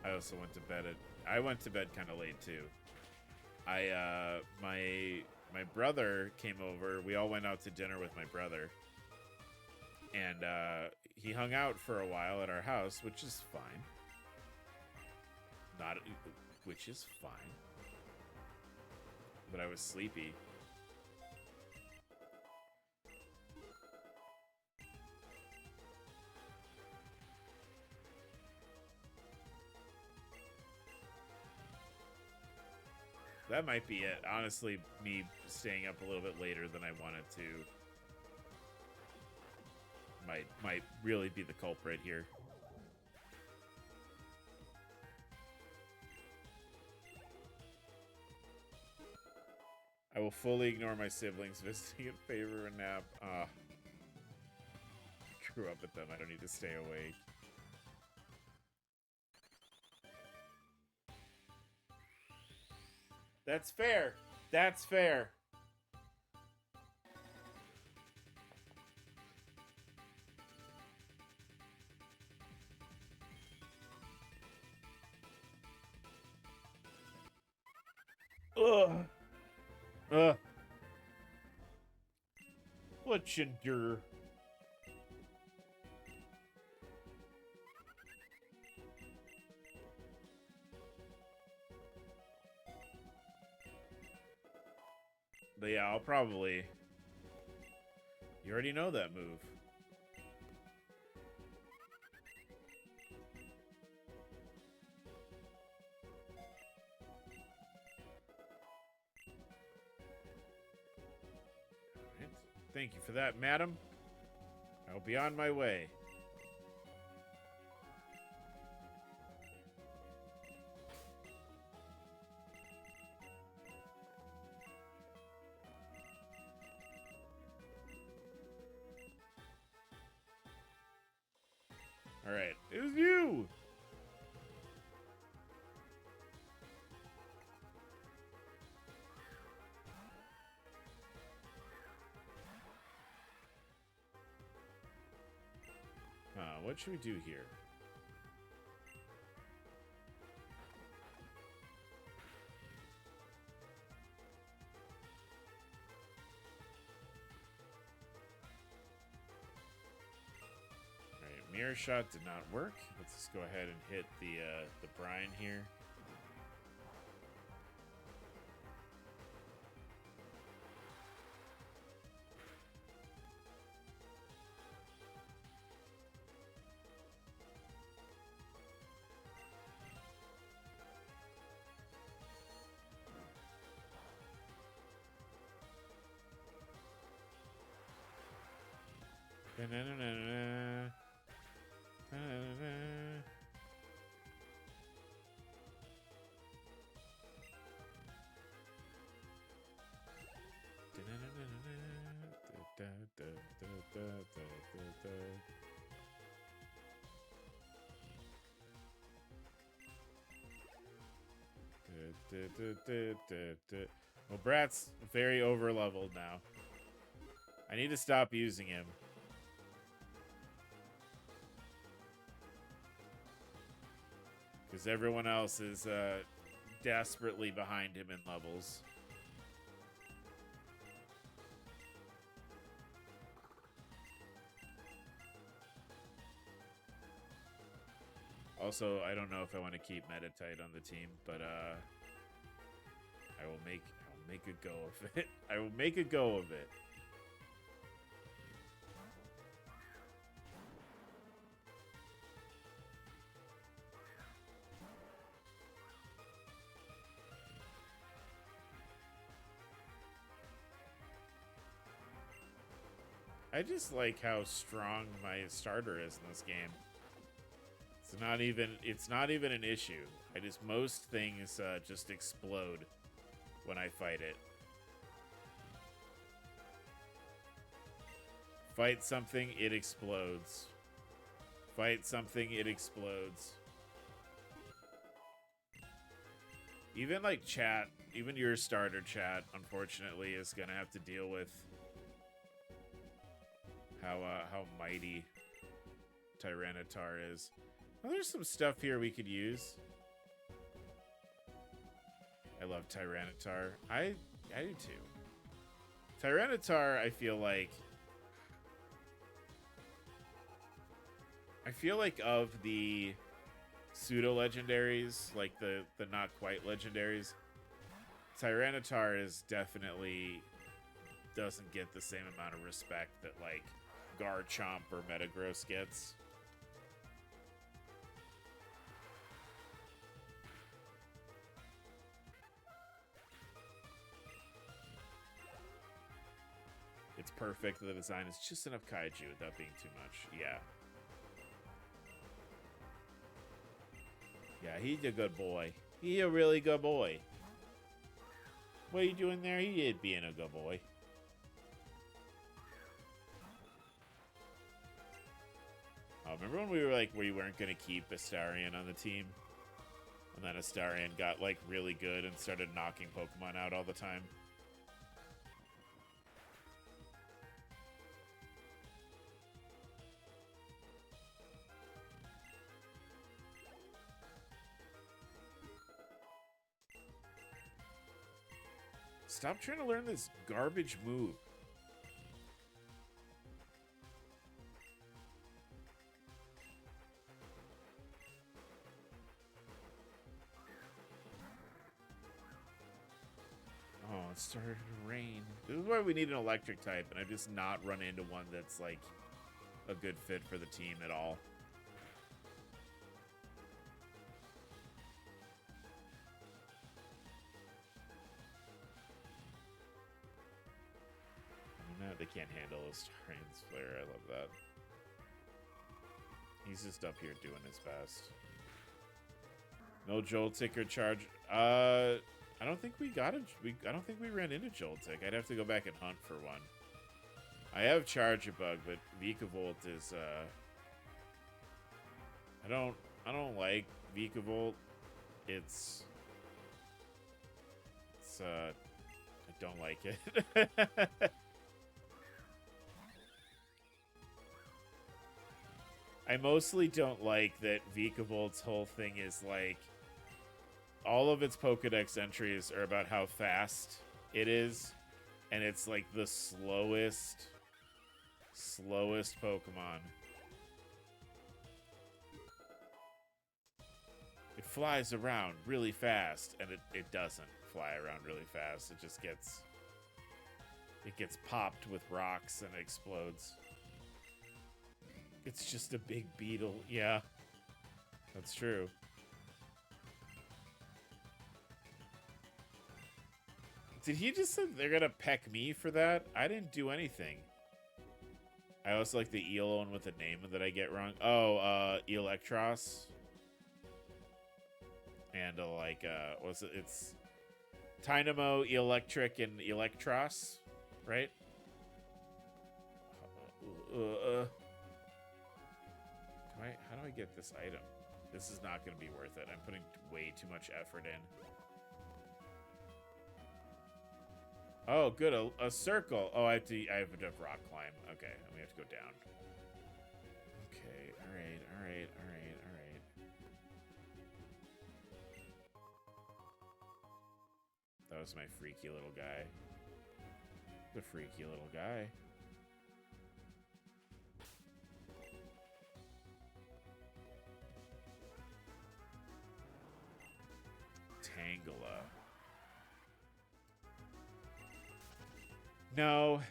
I also went to bed I went to bed kind of late too. My brother came over. We all went out to dinner with my brother. And he hung out for a while at our house, which is fine. Which is fine. But I was sleepy. That might be it. Honestly, me staying up a little bit later than I wanted to might really be the culprit here. I will fully ignore my siblings visiting in favor of a nap. I grew up with them. I don't need to stay awake. That's fair. That's fair. Ugh. Let's endure. But yeah, I'll probably... You already know that move. Alright. Thank you for that, madam. I'll be on my way. Alright, it was you! What should we do here? Alright, mirror shot did not work. Let's just go ahead and hit the brine here. Well, Brat's very over-leveled now. I need to stop using him. Because everyone else is desperately behind him in levels. Also, I don't know if I want to keep Metatite on the team, but I will make a go of it. I will make a go of it. I just like how strong my starter is in this game. It's not even an issue. Most things just explode when I fight it. Fight something, it explodes. Fight something, it explodes. Even like chat, even your starter chat, unfortunately, is gonna have to deal with how mighty Tyranitar is. Well, there's some stuff here we could use. I love Tyranitar. I do too. Tyranitar, I feel like of the pseudo-legendaries, like the not quite legendaries, Tyranitar is definitely doesn't get the same amount of respect that like Garchomp or Metagross gets. It's perfect. The design is just enough kaiju without being too much. Yeah. Yeah, he's a good boy. He's a really good boy. What are you doing there? He is being a good boy. Oh, remember when we were like, we weren't going to keep Astarion on the team? And then Astarion got like really good and started knocking Pokemon out all the time. Stop trying to learn this garbage move. Oh, it started to rain. This is why we need an electric type, and I've just not run into one that's like a good fit for the team at all. No, they can't handle Astarion's flare. I love that. He's just up here doing his best. No Joltik or Charge. I don't think we got I don't think we ran into Joltik. I'd have to go back and hunt for one. I have Charge-a-Bug, but Vikavolt is I don't like Vikavolt. It's I don't like it. I mostly don't like that Vikavolt's whole thing is like all of its Pokedex entries are about how fast it is, and it's like the slowest Pokemon. It flies around really fast, and it doesn't fly around really fast. It just gets popped with rocks and explodes. It's just a big beetle. Yeah, that's true. Did he just say they're gonna peck me for that? I didn't do anything. I also like the eel one with a name that I get wrong. Oh, Electros. And what's it? It's Dynamo, Electric, and Electros, right? How do I get this item? This is not going to be worth it. I'm putting way too much effort in. Oh, good. A circle. Oh, I have to rock climb. Okay, we have to go down. Okay, all right. That was my freaky little guy. The freaky little guy. Tangela. No.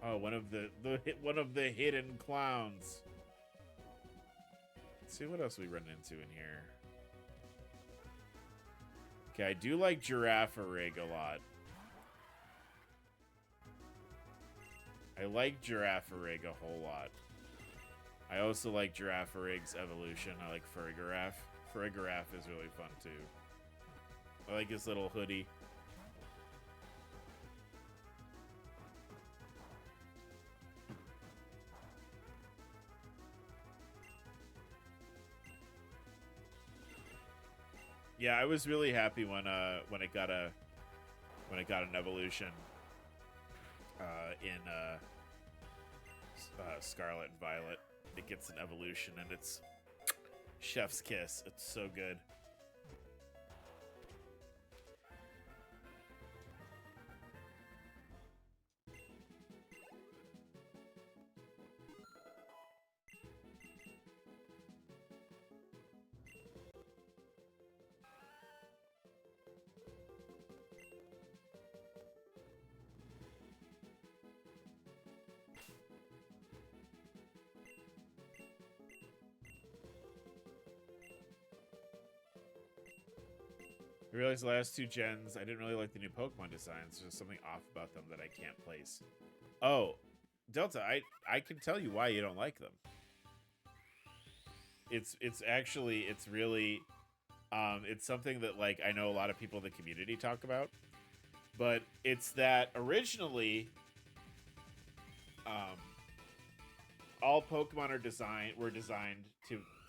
Oh, one of the hidden clowns. Let's see what else we run into in here. Okay, I do like Giraffe Rig a lot. I like Giraffe Rig a whole lot. I also like Giraffe Rig's evolution. I like Furigiraffe. Furigiraffe is really fun too. I like his little hoodie. Yeah, I was really happy when it got an evolution in Scarlet and Violet. It gets an evolution and it's chef's kiss. It's so good. I realized the last 2 gens, I didn't really like the new Pokemon designs. There's something off about them that I can't place. Oh, Delta, I can tell you why you don't like them. It's really it's something that like I know a lot of people in the community talk about, but it's that originally all Pokemon were designed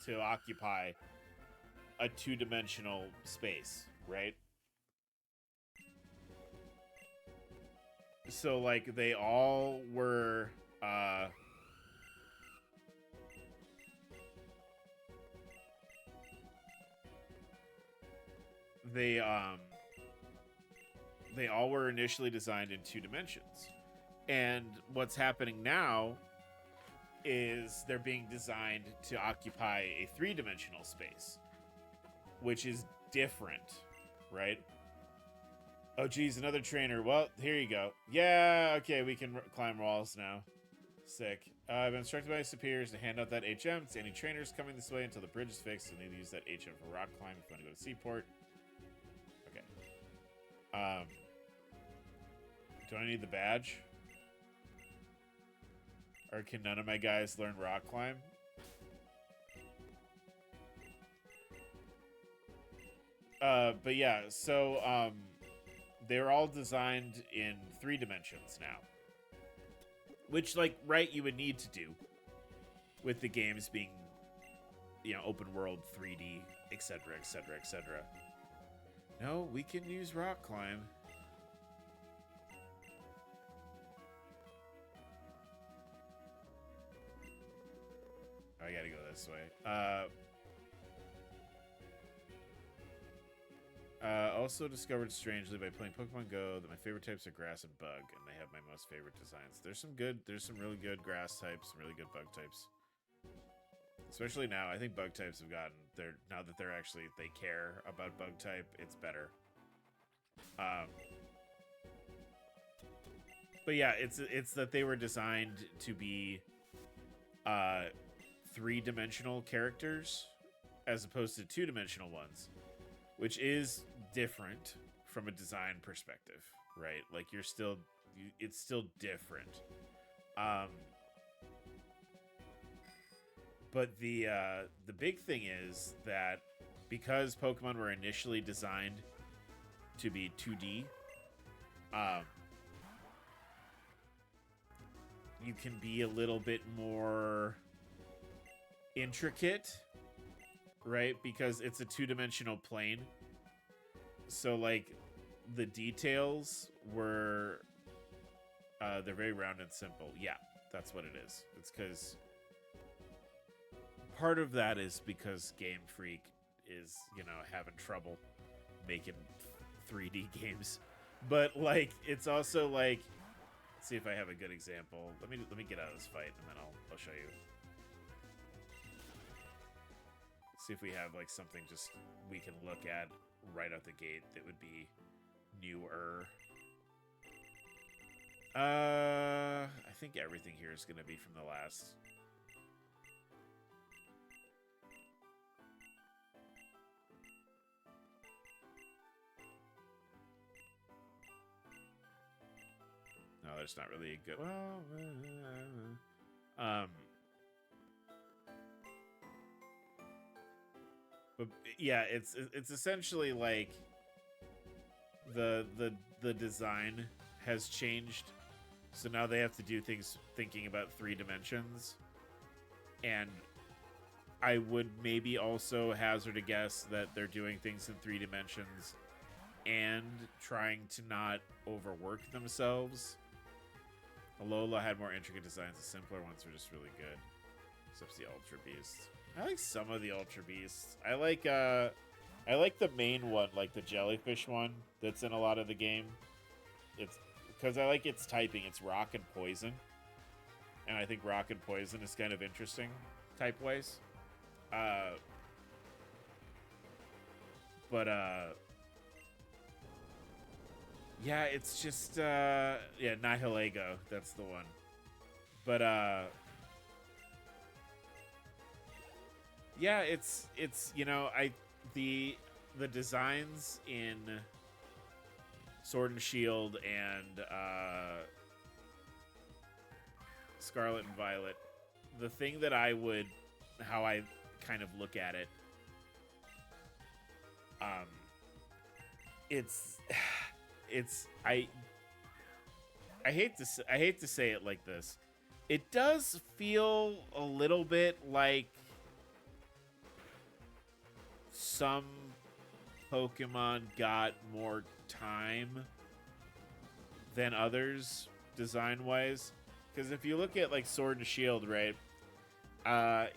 to occupy a 2-dimensional space, right? So like they all were they all were initially designed in 2 dimensions. And what's happening now is they're being designed to occupy a 3-dimensional space, which is different, right? Oh, geez, another trainer. Well, here you go. Yeah, okay, we can climb walls now. Sick. I've been instructed by my superiors to hand out that HM to any trainers coming this way until the bridge is fixed. You'll need to use that HM for rock climb if you want to go to Seaport. Okay. Do I need the badge? Or can none of my guys learn rock climb? But yeah, so they're all designed in 3 dimensions now. Which, like, right, you would need to do with the games being, you know, open world, 3D, etc., etc., etc. No, we can use rock climb. Oh, I gotta go this way. Also discovered strangely by playing Pokemon Go that my favorite types are grass and bug, and they have my most favorite designs. There's some really good grass types, some really good bug types. Especially now, I think bug types have gotten now that they care about bug type, it's better. But yeah, it's that they were designed to be 3-dimensional characters as opposed to 2-dimensional ones, which is different from a design perspective, right? Like it's still different. But the big thing is that because Pokemon were initially designed to be 2D, you can be a little bit more intricate, right? Because it's a two-dimensional plane. So, like, the details were... they're very round and simple. Yeah, that's what it is. It's because... Part of that is because Game Freak is, you know, having trouble making 3D games. But, like, it's also, like... Let's see if I have a good example. Let me get out of this fight, and then I'll show you. See if we have like something just we can look at right out the gate that would be newer. I think everything here is going to be from the last. No, there's not really a good. Well, but yeah, it's essentially like the design has changed, so now they have to do things thinking about 3 dimensions, and I would maybe also hazard a guess that they're doing things in 3 dimensions and trying to not overwork themselves. Alola had more intricate designs. The simpler ones were just really good. Except the Ultra Beasts. I like some of the Ultra Beasts. I like the main one, like the jellyfish one that's in a lot of the game. It's because I like its typing. It's rock and poison. And I think rock and poison is kind of interesting type-wise. Yeah, it's just, yeah, Nihilego, that's the one. But, yeah, it's, you know, the designs in Sword and Shield and, Scarlet and Violet, the thing that how I kind of look at it, I hate to say it like this. It does feel a little bit like some Pokemon got more time than others design-wise. Because if you look at like Sword and Shield, right?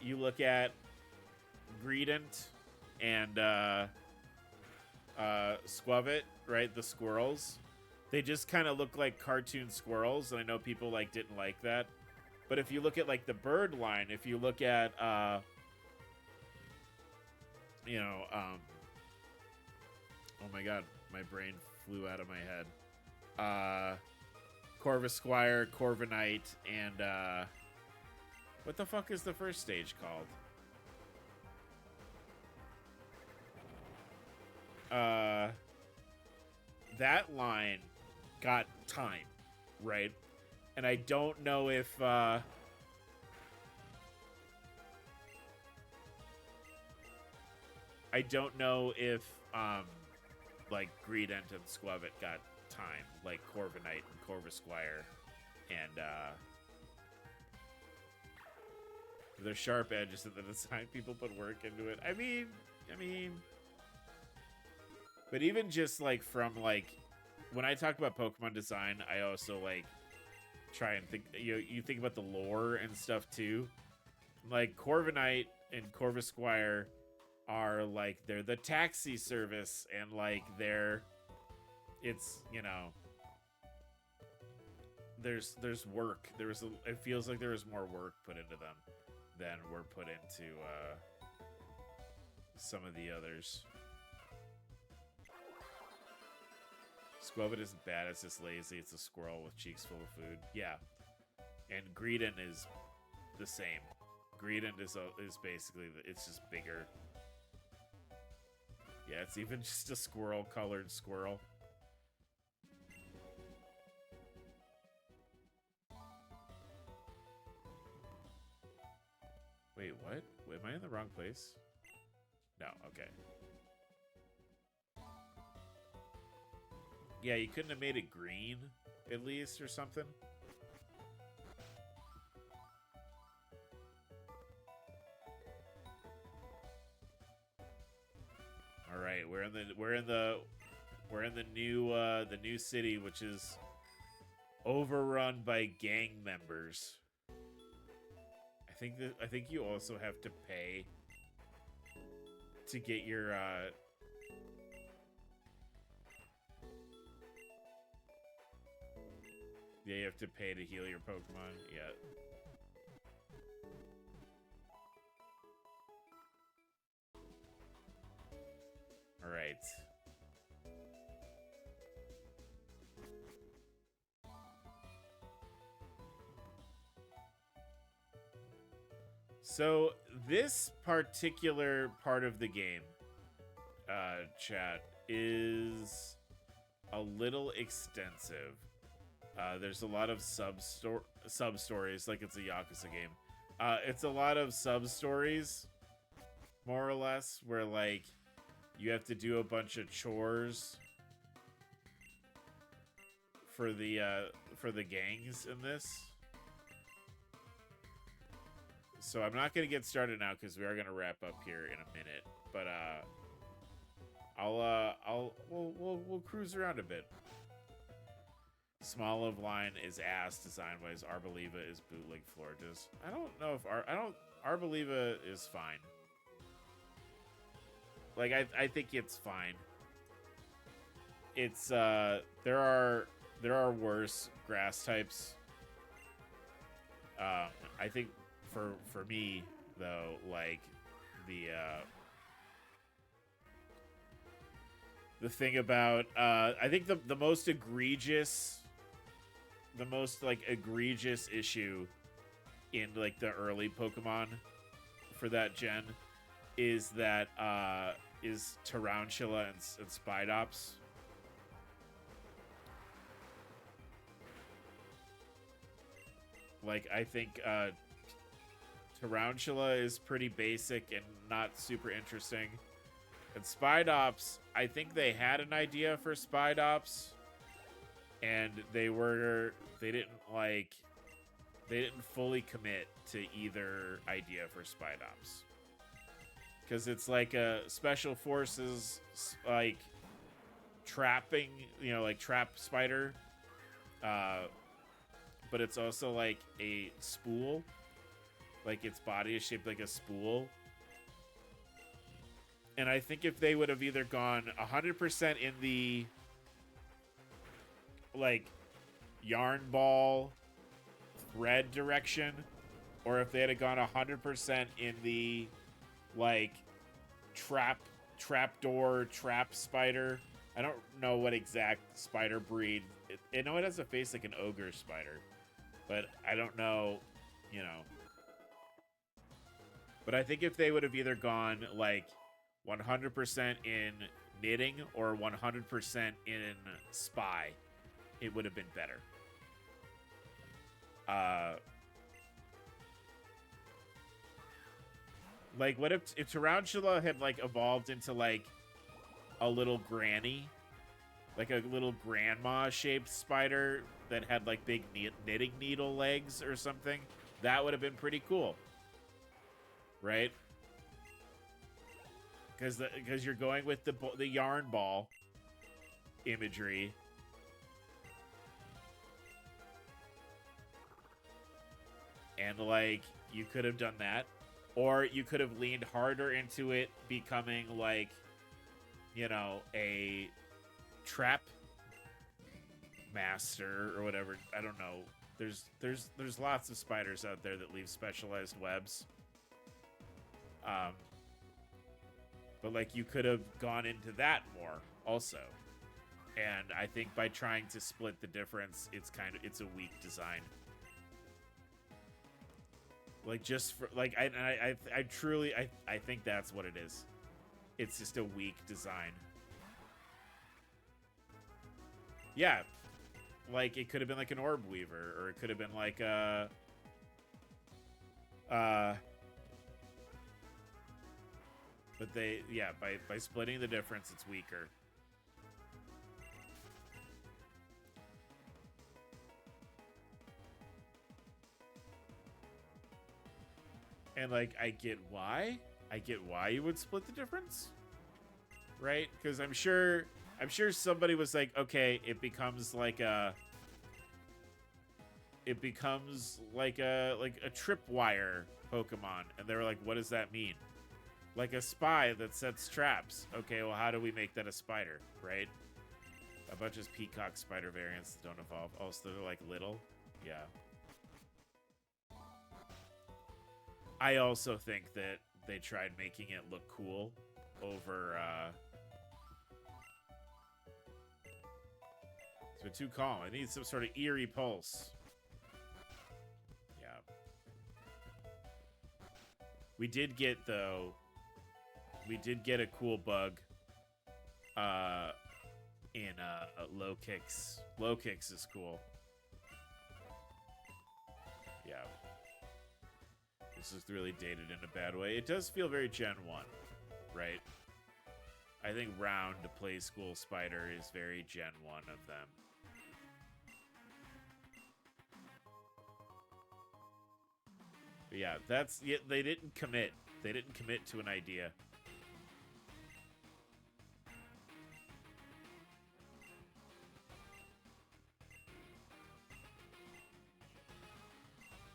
You look at Greedent and Squavit, right? The squirrels. They just kind of look like cartoon squirrels, and I know people like didn't like that. But if you look at like the bird line, if you look at you know, oh my god, my brain flew out of my head. Corvisquire, Corviknight, and what the fuck is the first stage called? That line got time, right? And I don't know if like Greedent and Squavit got time, like Corviknight and Corvisquire, and their sharp edges that the design people put work into it. I mean, but even just like from like when I talk about Pokemon design, I also like try and think. You think about the lore and stuff too. Like Corviknight and Corvisquire are like they're the taxi service, and like it's, you know, there's work. It feels like there was more work put into them than were put into some of the others. Squavit isn't bad, it's just lazy. It's a squirrel with cheeks full of food. Yeah. And Greedent is the same. Greedent is basically, it's just bigger. Yeah, it's even just a squirrel-colored squirrel. Wait, what? Am I in the wrong place? No, okay. Yeah, you couldn't have made it green, at least, or something? All right, we're in the new city, which is overrun by gang members. I think you also have to pay to get your yeah, you have to pay to heal your Pokemon. Yeah. All right. So this particular part of the game, chat, is a little extensive. There's a lot of sub-stories, like it's a Yakuza game. It's a lot of sub-stories, more or less, where, like, you have to do a bunch of chores for the gangs in this. So I'm not gonna get started now because we are gonna wrap up here in a minute. But we'll cruise around a bit. Small of line is ass design-wise. Arboliva is bootleg Florges. I don't know if Arboliva is fine. Like I think it's fine. It's there are worse grass types. I think for me though, like the thing about I think the most egregious issue in like the early Pokemon for that gen is that is Tarantula and Spidops. Like I think Tarantula is pretty basic and not super interesting. And Spidops, I think they had an idea for Spidops, and they didn't fully commit to either idea for Spidops. Because it's like a special forces, like, trapping, like trap spider. But it's also like a spool. Like its body is shaped like a spool. And I think if they would have either gone 100% in the, like, yarn ball thread direction, or if they had gone 100% in the, like, trapdoor trap spider. I don't know what exact spider breed. I know it has a face like an ogre spider, but I don't know, But I think if they would have either gone, like, 100% in knitting or 100% in spy, it would have been better. Like, what if Tarantula had, like, evolved into, like, a little granny? Like a little grandma-shaped spider that had, like, big knitting needle legs or something? That would have been pretty cool. Right? Because you're going with the yarn ball imagery. And, like, you could have done that. Or you could have leaned harder into it becoming, like, a trap master or whatever. I don't know. There's lots of spiders out there that leave specialized webs. But, like, you could have gone into that more also. And I think by trying to split the difference, it's a weak design. Like, just for, like, I truly think that's what it is. It's just a weak design. Yeah. Like, it could have been like an orb weaver, or it could have been like a But by splitting the difference, it's weaker. And like, I get why you would split the difference, right? Because I'm sure somebody was like, okay, it becomes like a tripwire Pokemon, and they were like, what does that mean? Like a spy that sets traps. Okay, well, how do we make that a spider, right? A bunch of peacock spider variants that don't evolve. Oh, so they're like little? Yeah. I also think that they tried making it look cool over, it's been too calm. I need some sort of eerie pulse. Yeah. We did get a cool bug, in, low kicks. Low kicks is cool. Yeah. This is really dated in a bad way. It does feel very Gen 1, right? I think Round Play School Spider is very Gen 1 of them. But yeah, they didn't commit. They didn't commit to an idea.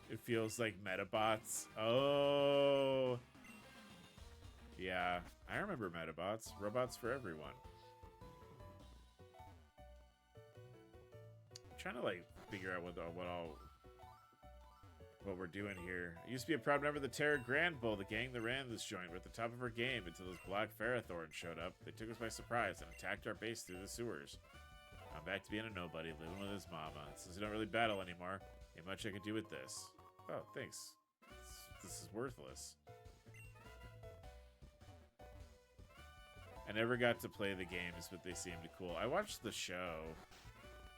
It feels like Metabots. Oh. Yeah, I remember Metabots. Robots for everyone. I'm trying to like figure out what we're doing here. I used to be a proud member of the Terra Grand Bull, the gang that ran this joint. We're at the top of our game until those black Ferrothorns showed up. They took us by surprise and attacked our base through the sewers. I'm back to being a nobody, living with his mama. Since we don't really battle anymore, ain't much I can do with this. Oh, thanks. This is worthless. I never got to play the games, but they seemed cool. I watched the show.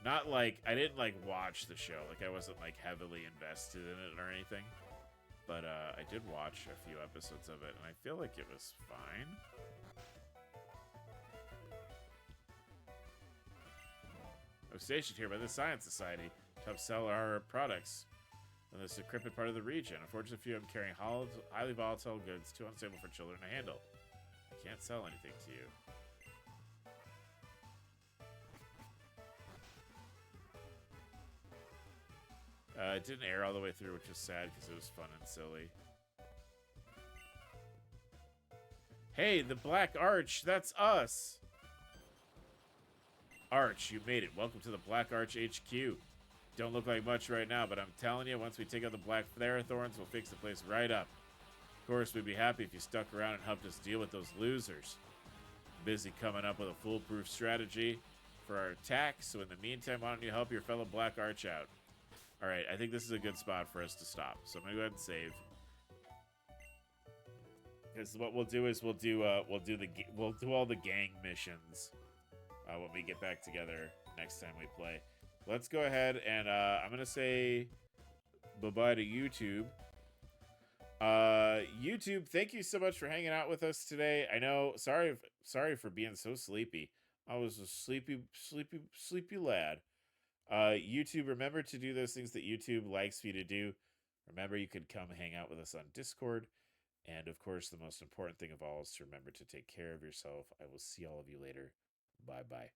Not like, I didn't like watch the show. Like I wasn't like heavily invested in it or anything. But I did watch a few episodes of it, and I feel like it was fine. I was stationed here by the Science Society to help sell our products in this decrepit part of the region. Unfortunately, few of them carrying highly volatile goods too unstable for children to handle. I can't sell anything to you. It didn't air all the way through, which is sad because it was fun and silly. Hey, the Black Arch, that's us! Arch, you made it. Welcome to the Black Arch HQ. Don't look like much right now, but I'm telling you, once we take out the Black Ferrothorns, we'll fix the place right up. Of course, we'd be happy if you stuck around and helped us deal with those losers. I'm busy coming up with a foolproof strategy for our attack, so in the meantime, why don't you help your fellow Black Arch out? Alright, I think this is a good spot for us to stop. So I'm gonna go ahead and save. Because what we'll do is we'll do all the gang missions when we get back together next time we play. Let's go ahead and I'm gonna say bye-bye to YouTube. YouTube, thank you so much for hanging out with us today. I know, sorry for being so sleepy. I was a sleepy lad. YouTube, remember to do those things that YouTube likes for you to do. Remember, you could come hang out with us on Discord. And of course, the most important thing of all is to remember to take care of yourself. I will see all of you later. Bye-bye.